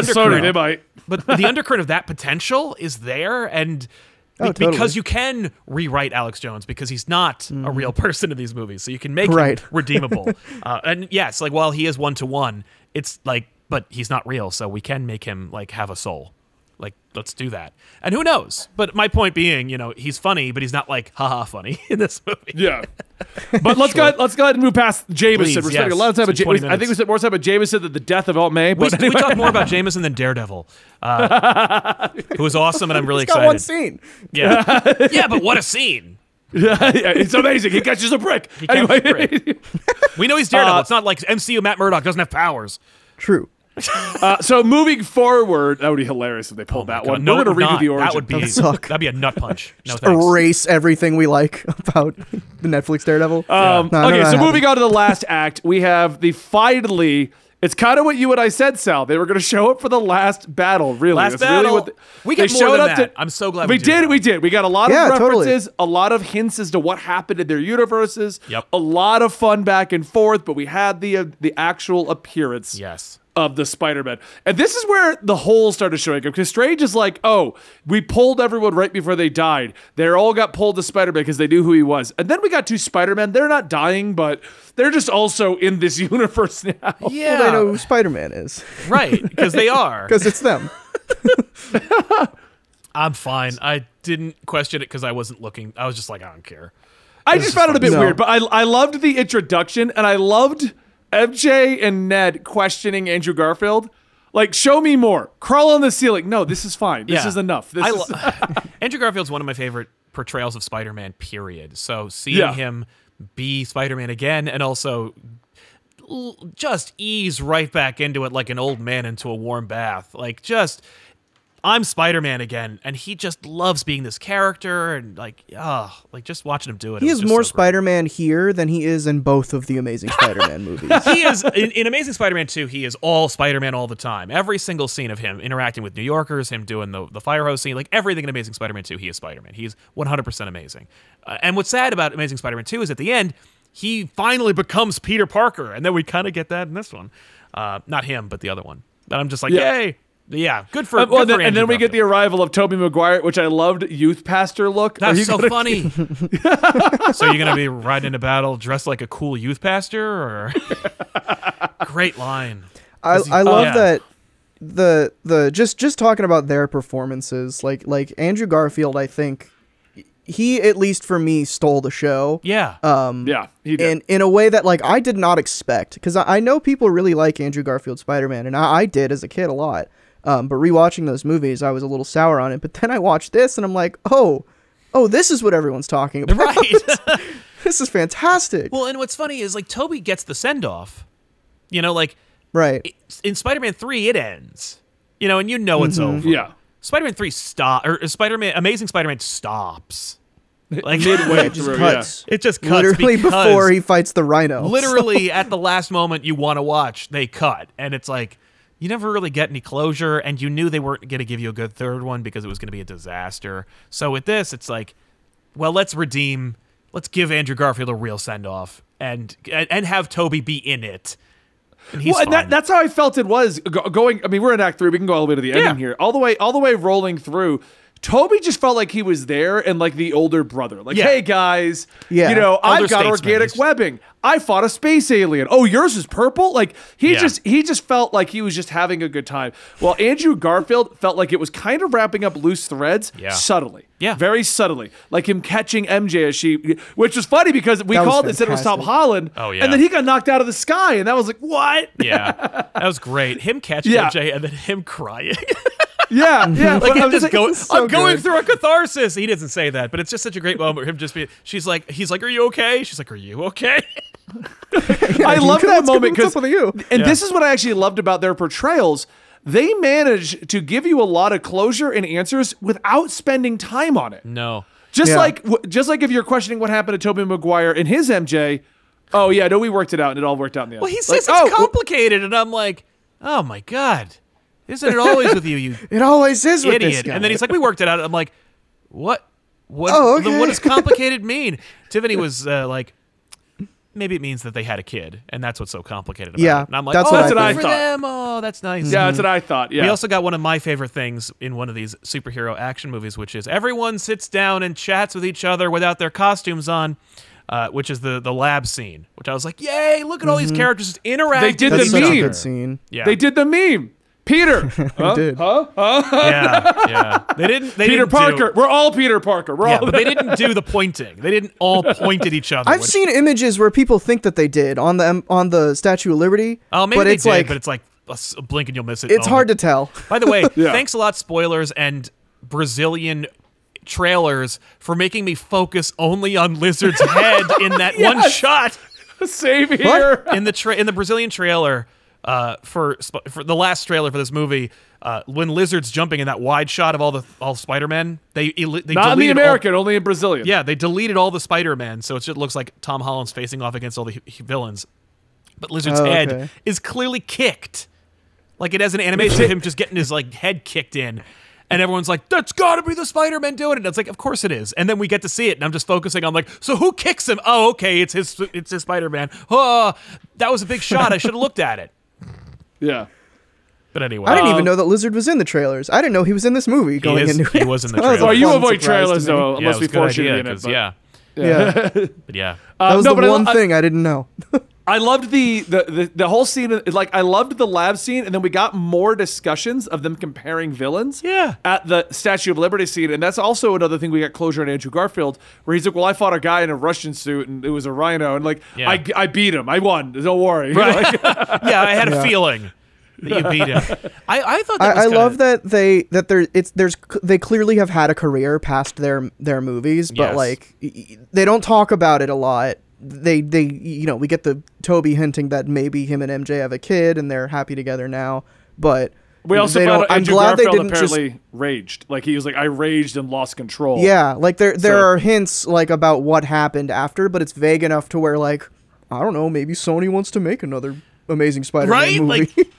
undercurrent of that potential is there, and because you can rewrite Alex Jones because he's not a real person in these movies, so you can make him redeemable. And yes, like while he is 1-to-1, it's like, but he's not real, so we can make him like have a soul. Like, let's do that. And who knows? But my point being, he's funny, but he's not like haha funny in this movie. Yeah. But let's go ahead and move past Jameson. We're spending a lot of time on I think we spent more time on Jameson than the death of Aunt May. But we talked more about Jameson than Daredevil, who was awesome, and I'm really excited. Got one scene. Yeah. Yeah, but what a scene. Yeah, it's amazing. He catches a brick. We know he's Daredevil. It's not like MCU Matt Murdock doesn't have powers. True. So moving forward, that would be hilarious if they pulled that one. No, we're going to redo the origin. That'd be a nut punch. No, just erase everything we like about the Netflix Daredevil. So moving on to the last act, we have finally. It's kind of what you and I said, Sal. They were going to show up for the last battle. Really, last battle. Really we get more than that. I'm so glad we did. We did. We got a lot of references, totally. a lot of hints as to what happened in their universes. Yep. A lot of fun back and forth, but we had the actual appearance. Yes. Of the Spider-Man. And this is where the holes started showing up, because Strange is like, oh, we pulled everyone right before they died. They all got pulled to Spider-Man because they knew who he was. And then we got two Spider-Men. They're not dying, but they're just also in this universe now. Yeah. Well, they know who Spider-Man is. Right, because they are. Because it's them. I'm fine. I didn't question it because I wasn't looking. I was just like, I don't care. I just found it a bit weird, but I loved the introduction, and I loved MJ and Ned questioning Andrew Garfield. Like, show me more. Crawl on the ceiling. No, this is fine. This is enough. Andrew Garfield's one of my favorite portrayals of Spider-Man, period. So seeing him be Spider-Man again and also just ease right back into it like an old man into a warm bath. Like, just, I'm Spider-Man again, and he just loves being this character, and like just watching him do it. He is more Spider-Man here than he is in both of the Amazing Spider-Man movies. He is in Amazing Spider-Man 2. He is all Spider-Man all the time. Every single scene of him interacting with New Yorkers, him doing the fire hose scene, like everything in Amazing Spider-Man 2, he is Spider-Man. He's 100% amazing. And what's sad about Amazing Spider-Man 2 is at the end, he finally becomes Peter Parker, and then we kind of get that in this one. Not him, but the other one. And I'm just like, yay. Yeah, good for Andrew and then we get the arrival of Tobey Maguire, which I loved. Youth pastor look. That's so funny. So you're gonna be riding into battle dressed like a cool youth pastor, or great line. I love that the just talking about their performances, like Andrew Garfield. I think he, at least for me, stole the show. Yeah. He did. In a way that like I did not expect, because I know people really like Andrew Garfield's Spider-Man, and I did as a kid a lot. But rewatching those movies, I was a little sour on it. But then I watched this, and I'm like, oh, this is what everyone's talking about. Right. This is fantastic. Well, and what's funny is like Tobey gets the send-off. Like right in Spider-Man 3, it ends. And it's over. Yeah. Spider-Man 3 Amazing Spider-Man stops. Like midway through, cuts. It just cuts. Literally before he fights the Rhino. Literally at the last moment you want to watch, they cut, and it's like, you never really get any closure, and you knew they weren't going to give you a good third one because it was going to be a disaster. So with this, it's like, well, let's give Andrew Garfield a real send-off and have Toby be in it. And he's fine. That's how I felt it was going. I mean, we're in Act 3. We can go all the way to the ending here. All the way rolling through. Toby just felt like he was there and like the older brother. Like, hey guys, I've got organic webbing. I fought a space alien. Oh, yours is purple? Like he just felt like he was just having a good time. While Andrew Garfield felt like it was kind of wrapping up loose threads subtly. Yeah. Very subtly. Like him catching MJ as which was funny because we called it, said it was Tom Holland. Oh, yeah. And then he got knocked out of the sky and that was like, what? Yeah. That was great. Him catching MJ and then him crying. Yeah. Like him just I'm going through a catharsis. He doesn't say that, but it's just such a great moment. Him just he's like, are you okay? She's like, are you okay? I love that moment because, this is what I actually loved about their portrayals. They managed to give you a lot of closure and answers without spending time on it. No, just like if you're questioning what happened to Tobey Maguire and his MJ. Oh yeah, no, we worked it out and it all worked out in the end. Well, he says it's complicated, and I'm like, oh my god. Isn't it always with you It always is idiot. With this guy. And then he's like, we worked it out. I'm like, what? What does complicated mean? Tiffany was like, maybe it means that they had a kid, and that's what's so complicated about it. And I'm like, that's what I thought. For them. Oh, that's nice. Yeah, that's what I thought. Yeah. We also got one of my favorite things in one of these superhero action movies, which is everyone sits down and chats with each other without their costumes on. Which is the lab scene, which I was like, yay, look at all these characters just interacting. They did the meme. Good scene. Yeah. They did the meme. Peter. Did. Yeah. They didn't. Peter Parker. We're all Peter Parker. But they didn't do the pointing. They didn't all point at each other. I've seen images where people think that they did on the Statue of Liberty. Oh, maybe they did, but it's like a blink and you'll miss it. It's hard to tell. By the way, thanks a lot, spoilers and Brazilian trailers, for making me focus only on Lizard's head in that one shot. Same here. In the Brazilian trailer. For the last trailer for this movie, when Lizard's jumping in that wide shot of all Spider-Men, they not in the American, only in Brazilian. Yeah, they deleted all the Spider-Men, so it just looks like Tom Holland's facing off against all the villains. But Lizard's head is clearly kicked, like it has an animation of him just getting his head kicked in. And everyone's like, that's got to be the Spider-Man doing it. And it's like, of course it is. And then we get to see it, and I'm just focusing on so who kicks him? Oh, okay, it's his Spider-Man. Oh, that was a big shot. I should have looked at it. Yeah. But anyway. I didn't even know that Lizard was in the trailers. I didn't know he was in this movie He was in the trailers. Oh, you avoid trailers, though, unless we force you in it. Yeah. That was the one thing I didn't know. I loved the whole scene. Like, I loved the lab scene, and then we got more discussions of them comparing villains. Yeah. At the Statue of Liberty scene, and that's also another thing we got closure on Andrew Garfield, where he's like, "Well, I fought a guy in a Russian suit, and it was a rhino, and I beat him. I won. Don't worry." Right. Yeah, I had a feeling that you beat him. I thought that was I love that they clearly have had a career past their movies, but they don't talk about it a lot. We get the Toby hinting that maybe him and MJ have a kid and they're happy together now, but we also found out Andrew Garfield apparently raged. Like, he was like, I raged and lost control. Yeah, like there are hints about what happened after, but it's vague enough to where I don't know, maybe Sony wants to make another Amazing Spider-Man movie.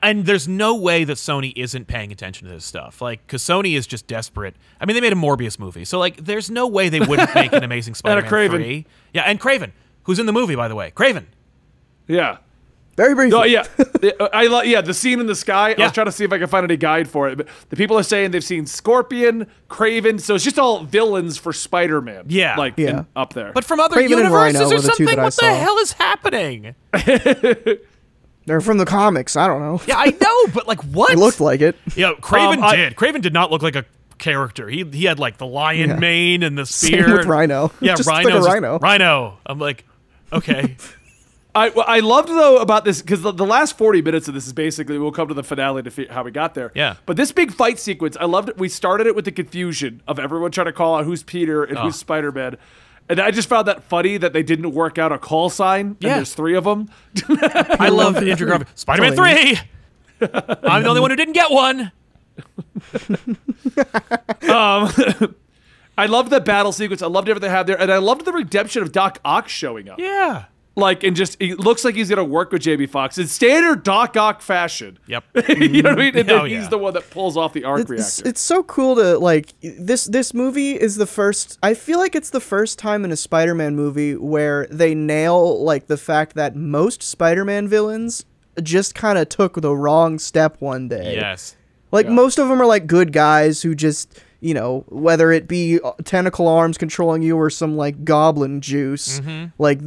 And there's no way that Sony isn't paying attention to this stuff. Because Sony is just desperate. I mean, they made a Morbius movie, so there's no way they wouldn't make an Amazing Spider-Man 3. Yeah, and Craven, who's in the movie, by the way. Craven. Yeah. Very briefly. Oh, yeah. The scene in the sky. I was trying to see if I could find any guide for it. But the people are saying they've seen Scorpion, Craven, so it's just all villains for Spider-Man. Yeah. Up there. But from other universes or something? What the hell is happening? They're from the comics. I don't know. Yeah, I know, but what? It looked like it. Yeah, Craven did. Craven did not look like a character. He had the lion mane and the spear. Same with Rhino. Yeah, just Rhino. Like a rhino. Rhino. I'm like, okay. I loved, though, about this, because the last 40 minutes of this is basically, we'll come to the finale to how we got there. Yeah. But this big fight sequence, I loved it. We started it with the confusion of everyone trying to call out who's Peter and who's Spider-Man. And I just found that funny that they didn't work out a call sign, and there's 3 of them. I love Andrew Garfield. Spider-Man 3! I'm the only one who didn't get one! I loved the battle sequence. I loved everything they had there. And I loved the redemption of Doc Ock showing up. Yeah. Like, and just, it looks like he's going to work with Jamie Foxx in standard Doc Ock fashion. Yep. You know what I mean? And then he's the one that pulls off the arc reactor. It's so cool to, like, this movie is the first, I feel like it's the first time in a Spider-Man movie where they nail, like, the fact that most Spider-Man villains just kind of took the wrong step one day. Yes. Like, most of them are, like, good guys who just, you know, whether it be tentacle arms controlling you or some, like, goblin juice, like,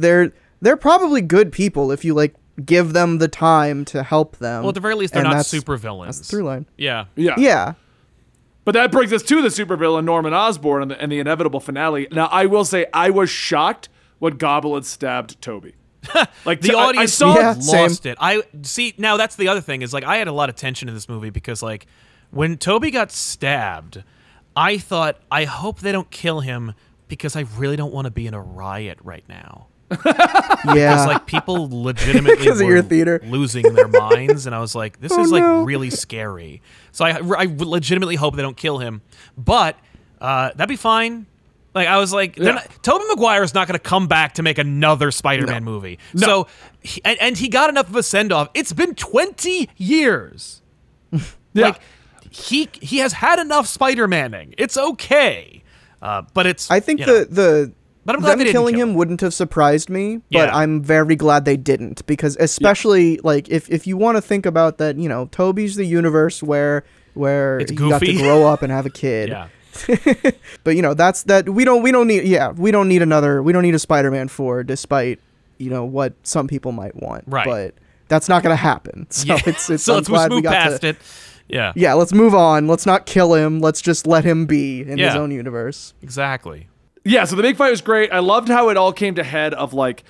they're probably good people if you, like, give them the time to help them. Well, at the very least, they're not super villains. That's the through line. Yeah. But that brings us to the supervillain Norman Osborn and the inevitable finale. Now, I will say I was shocked when Goblin stabbed Toby. Like the audience lost same. it. I see. Now that's the other thing is like I had a lot of tension in this movie because like when Toby got stabbed, I thought I hope they don't kill him because I really don't want to be in a riot right now. Because like people legitimately because of your theater losing their minds, and I was like, this is like really scary. So I legitimately hope they don't kill him, but that'd be fine. Like I was like, Tobey Maguire is not going to come back to make another Spider-Man movie. No. So, and he got enough of a send-off. It's been 20 years. Like he has had enough Spider-Manning. It's okay, but it's. I think But I'm glad them killing him wouldn't have surprised me, but I'm very glad they didn't because especially like if you want to think about that, you know, Toby's the universe where it's he got to grow up and have a kid. Yeah. But you know, we don't need a Spider-Man 4 despite, you know, what some people might want. Right. But that's not going to happen. So it's so let's move past it. Yeah. Yeah, let's move on. Let's not kill him. Let's just let him be in his own universe. Exactly. Yeah, so the big fight was great. I loved how it all came to head of like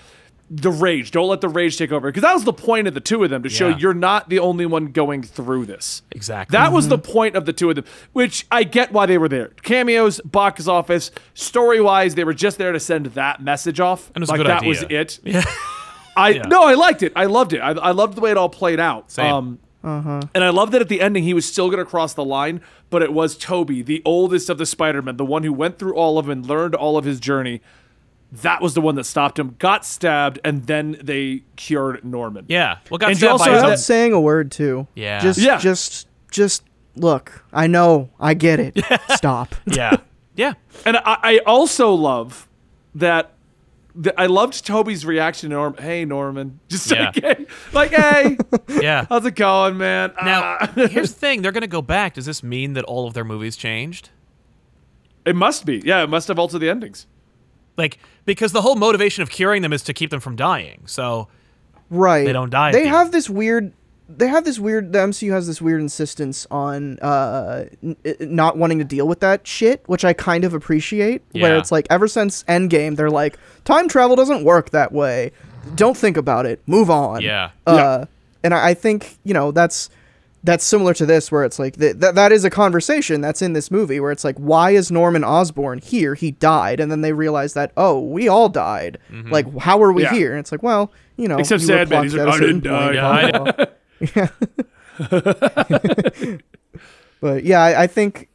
the rage. Don't let the rage take over. Because that was the point of the two of them, to show you're not the only one going through this. Exactly. That was the point of the two of them, which I get why they were there. Cameos, box office, story-wise, they were just there to send that message off. And it was like a good that idea. was it. Yeah. No, I liked it. I loved it. I loved the way it all played out. Same. And I love that at the ending he was still going to cross the line, but it was Toby, the oldest of the Spider-Men, the one who went through all of them and learned all of his journey. That was the one that stopped him, got stabbed, and then they cured Norman. Yeah. Well, got and stabbed by without saying a word too. Yeah. Just look. I know. I get it. Stop. Yeah. Yeah. And I also love that. I loved Toby's reaction to Norman. Hey, Norman. Just like, hey. Yeah. How's it going, man? Now, here's the thing. They're going to go back. Does this mean that all of their movies changed? It must be. Yeah, it must have altered the endings. Like, because the whole motivation of curing them is to keep them from dying. So, they don't die. They have this weird... The MCU has this weird insistence on not wanting to deal with that shit, which I kind of appreciate. Yeah. Where it's like, ever since Endgame, they're like, time travel doesn't work that way. Don't think about it. Move on. Yeah. And I think, you know, that's similar to this, where it's like, that is a conversation that's in this movie, where it's like, why is Norman Osborn here? He died. And then they realize that, oh, we all died. Mm-hmm. Like, how are we here? And it's like, well, you know. Except Sandman. He's like, I didn't die. Yeah. But yeah, I think,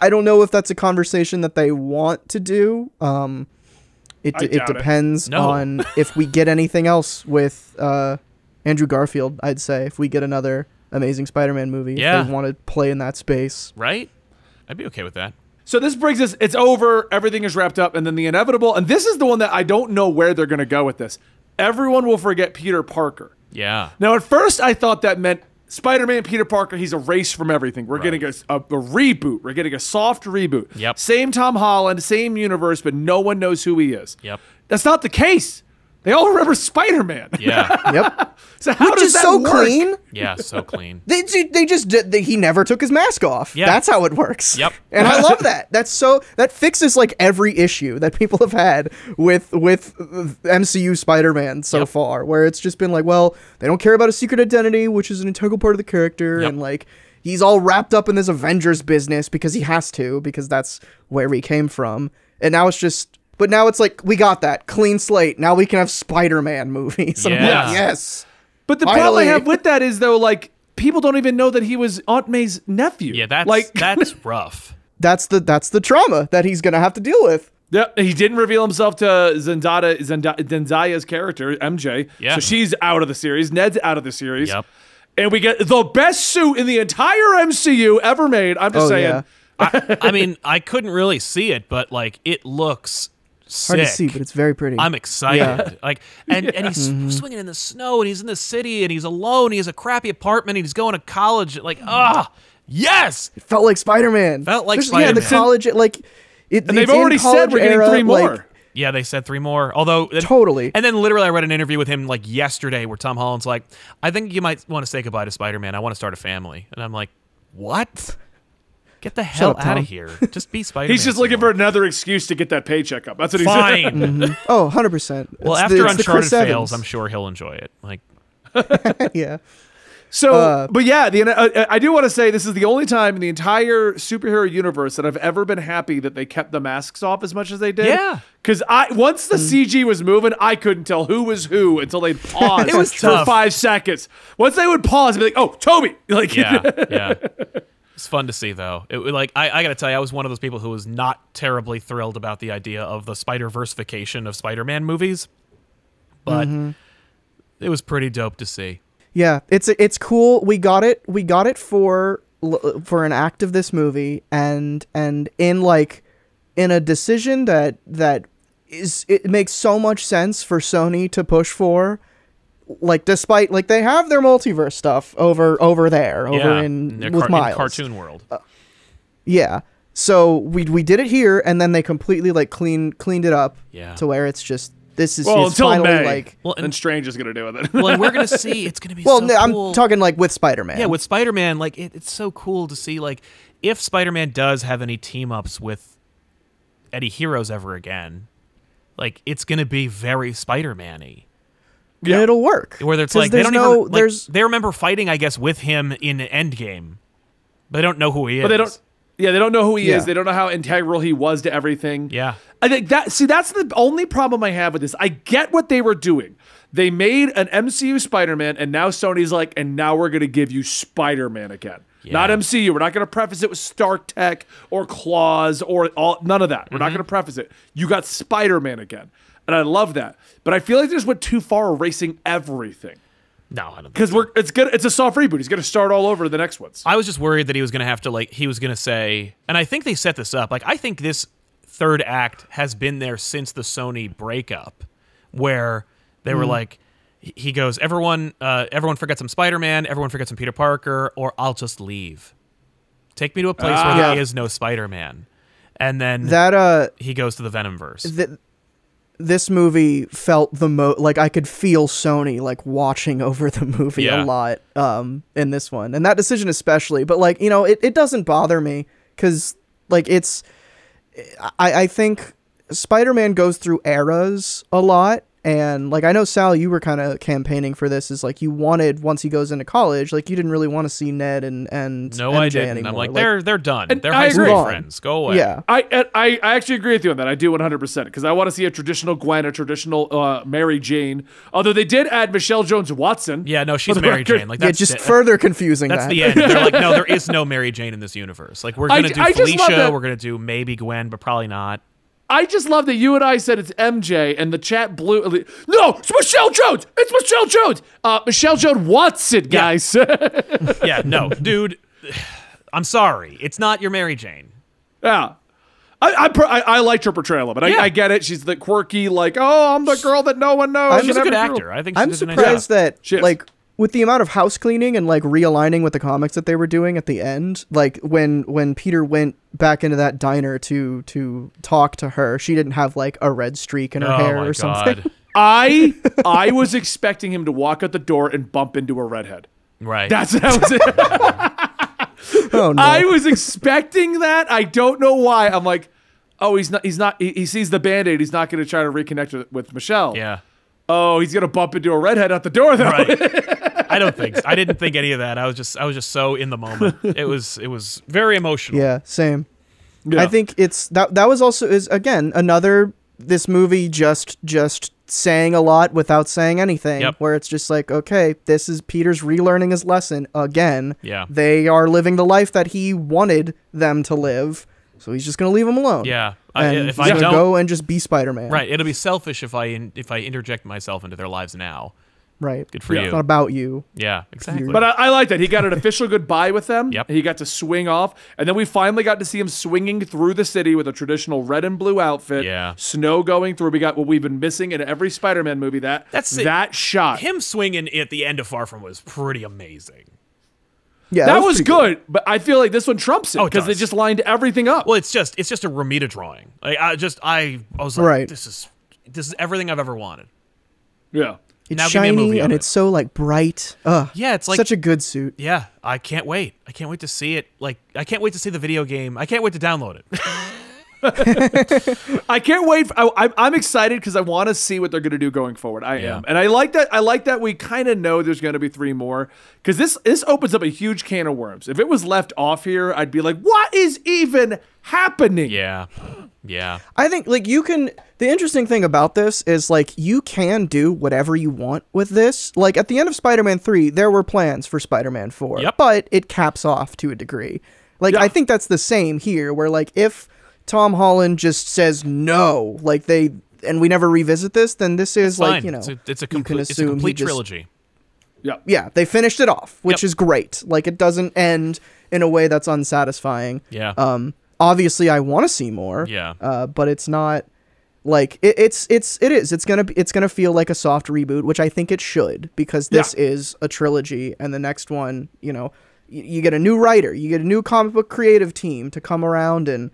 I don't know if that's a conversation that they want to do. It depends on if we get anything else with Andrew Garfield. I'd say if we get another Amazing Spider-Man movie, if they want to play in that space, right? I'd be okay with that. So this brings us, it's over, everything is wrapped up, and then the inevitable, and this is the one that I don't know where they're going to go with this. Everyone will forget Peter Parker. Yeah. Now, at first, I thought that meant Spider-Man, Peter Parker, he's erased from everything. We're getting a reboot. We're getting a soft reboot. Yep. Same Tom Holland, same universe, but no one knows who he is. Yep. That's not the case. They all remember Spider-Man. Yeah. Yep. So how does that so work? Clean. Yeah, so clean. They just did. He never took his mask off. Yeah. That's how it works. Yep. And I love that. That fixes like every issue that people have had with MCU Spider-Man so far, where it's just been like, well, they don't care about his secret identity, which is an integral part of the character, and like he's all wrapped up in this Avengers business because he has to, because that's where he came from. And now it's just. But now it's like, we got that. Clean slate. Now we can have Spider-Man movies. Yeah. I'm like, yes. But the problem I have with that is, though, like, people don't even know that he was Aunt May's nephew. Yeah, that's rough. That's the trauma that he's going to have to deal with. Yeah, he didn't reveal himself to Zendaya's character, MJ. Yeah. So she's out of the series. Ned's out of the series. Yep. And we get the best suit in the entire MCU ever made. I'm just saying. Yeah. I mean, I couldn't really see it, but like it looks sick. Hard to see, but it's very pretty. I'm excited. Yeah. Like, and he's swinging in the snow, and he's in the city, and he's alone. He has a crappy apartment, and he's going to college. Like, yes, It felt like Spider-Man. Felt like Especially, Spider-Man. Yeah, the college, like, And they've already said we're getting 3 more. yeah, they said 3 more. Although Totally. And then literally, I read an interview with him like yesterday, where Tom Holland's like, "I think you might want to say goodbye to Spider-Man. I want to start a family." And I'm like, "What? Get the hell up, out Tom. of here! Just be Spider-Man." He's just looking for another excuse to get that paycheck up. That's what he's fine. Oh, 100%. Well, after Uncharted fails, I'm sure he'll enjoy it. Like, yeah. So, but yeah, I do want to say this is the only time in the entire superhero universe that I've ever been happy that they kept the masks off as much as they did. Yeah. Because once the CG was moving, I couldn't tell who was who until they'd pause It was for tough. 5 seconds. Once they would pause, I'd be like, "Oh, Toby!" Like, yeah. It's fun to see, though. It like I got to tell you, I was one of those people who was not terribly thrilled about the idea of the Spider-Versification of Spider-Man movies, but it was pretty dope to see. Yeah, it's cool. We got it for an act of this movie, and in a decision that it makes so much sense for Sony to push for. Like, despite, like, they have their multiverse stuff over there, in with Miles. In cartoon world. Yeah. So we did it here, and then they completely like cleaned it up to where it's just this is until finally May. like And Strange is gonna do with it. Well, and we're gonna see it's gonna be well, so no, cool. I'm talking like with Spider-Man. Yeah, with Spider-Man, like it's so cool to see like if Spider-Man does have any team ups with any heroes ever again, like it's gonna be very Spider-Man-y. Yeah, it'll work. Where it's like they don't even like, they remember fighting, I guess, with him in Endgame, but they don't know who he is. But they don't. Yeah, they don't know who he is. They don't know how integral he was to everything. Yeah. I think that's the only problem I have with this. I get what they were doing. They made an MCU Spider-Man, and now Sony's like, and now we're going to give you Spider-Man again. Yeah. Not MCU. We're not going to preface it with Stark Tech or Claws or none of that. We're not going to preface it. You got Spider-Man again. And I love that. But I feel like they just went too far erasing everything. No, I don't. Because it's good. It's a soft reboot. He's going to start all over the next ones. I was just worried that he was going to have to he was going to say, and I think they set this up. Like I think this third act has been there since the Sony breakup, where they were like, he goes, everyone forgets I'm Spider-Man, everyone forgets I'm Peter Parker, or I'll just leave. Take me to a place where there is no Spider-Man, and then he goes to the Venomverse. This movie felt the most like I could feel Sony like watching over the movie a lot in this one, and that decision especially. But like, you know, it doesn't bother me because like I think Spider-Man goes through eras a lot. And like I know, Sal, you were kind of campaigning for this. Is like you wanted once he goes into college, like you didn't really want to see Ned and no, MJ I didn't. anymore. I'm like they're done. And They're I high school agree. friends. Go away. Yeah, I actually agree with you on that. I do 100% because I want to see a traditional Gwen, a traditional Mary Jane. Although they did add Michelle Jones Watson. Yeah, no, she's Mary Jane. Like that's just further confusing. That's the end. They're like, no, there is no Mary Jane in this universe. Like we're gonna do Felicia, we're gonna do maybe Gwen, but probably not. I just love that you and I said it's MJ, and the chat blew. No, it's Michelle Jones. It's Michelle Jones. Michelle Jones Watson, guys. Yeah, no, dude. I'm sorry. It's not your Mary Jane. Yeah. I liked her portrayal of it. I get it. She's the quirky, like, oh, I'm the girl that no one knows. She's a good actor. I think I'm she's surprised that like with the amount of house cleaning and like realigning with the comics that they were doing at the end, like when Peter went back into that diner to talk to her, she didn't have like a red streak in her hair or something. I was expecting him to walk out the door and bump into a redhead. Right. That was it. Oh no. I was expecting that. I don't know why. I'm like, oh, he's not. He sees the Band-Aid. He's not going to try to reconnect with Michelle. Yeah. Oh, he's going to bump into a redhead at the door though. Right. I didn't think any of that. I was just so in the moment. It was very emotional. Yeah, same. Yeah. I think it's that was also is again another this movie just saying a lot without saying anything. Yep. Where it's just like, okay, this is Peter's relearning his lesson again. Yeah. They are living the life that he wanted them to live, so he's just gonna leave them alone. Yeah. And if I don't go and just be Spider-Man. Right. It'll be selfish if I interject myself into their lives now. Right. Good for you. It's not about you. Yeah, exactly. But I like that. He got an official goodbye with them. Yep. He got to swing off. And then we finally got to see him swinging through the city with a traditional red and blue outfit. Yeah. Snow going through. We got what we've been missing in every Spider-Man movie. That shot. Him swinging at the end of Far From was pretty amazing. Yeah, that was good, but I feel like this one trumps it because they just lined everything up. Well, it's just a Romita drawing. Like, I was like, right. This is everything I've ever wanted. Yeah. It's shiny and it's so like bright. Yeah, it's like such a good suit. Yeah, I can't wait. I can't wait to see it. Like, I can't wait to see the video game. I can't wait to download it. I can't wait. I'm excited because I want to see what they're going to do going forward. I am, and I like that. I like that we kind of know there's going to be 3 more because this opens up a huge can of worms. If it was left off here, I'd be like, what is even happening? Yeah. I think like the interesting thing about this is like you can do whatever you want with this. Like at the end of Spider-Man 3, there were plans for Spider-Man 4, but it caps off to a degree. Like I think that's the same here, where like if Tom Holland just says no, like and we never revisit this, then this is like, you know, it's a complete trilogy. Yeah, they finished it off, which is great. Like it doesn't end in a way that's unsatisfying. Yeah. Obviously I want to see more. Yeah. But it's not like it's gonna feel like a soft reboot, which I think it should, because this is a trilogy, and the next one, you know, you get a new writer, you get a new comic book creative team to come around and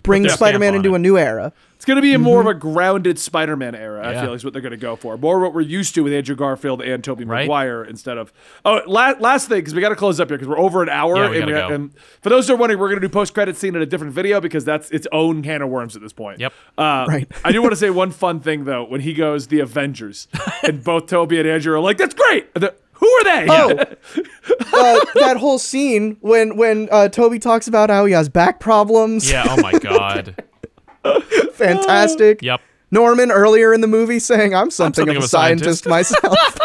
bring Spider-Man into a new era. It's going to be more of a grounded Spider-Man era, I feel like is what they're going to go for. More what we're used to with Andrew Garfield and Tobey Maguire instead of... Oh, last thing, because we got to close up here because we're over an hour. Yeah, and for those who are wondering, we're going to do post-credit scene in a different video because that's its own can of worms at this point. Yep. Right. I do want to say one fun thing, though, when he goes, the Avengers, and both Tobey and Andrew are like, that's great! Who are they? That whole scene when Tobey talks about how he has back problems. Yeah, oh my God. Fantastic. Yep. Norman earlier in the movie saying, I'm something of a scientist myself.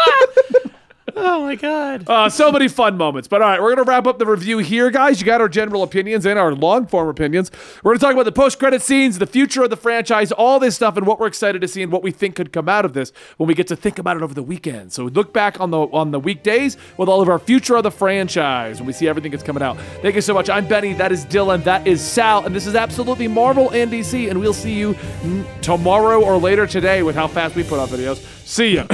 Oh my God. So many fun moments. But all right, we're going to wrap up the review here, guys. You got our general opinions and our long-form opinions. We're going to talk about the post-credit scenes, the future of the franchise, all this stuff, and what we're excited to see and what we think could come out of this when we get to think about it over the weekend. So look back on the weekdays with all of our future of the franchise when we see everything that's coming out. Thank you so much. I'm Benny. That is Dylan. That is Sal. And this is Absolutely Marvel and DC. And we'll see you tomorrow or later today with how fast we put out videos. See ya.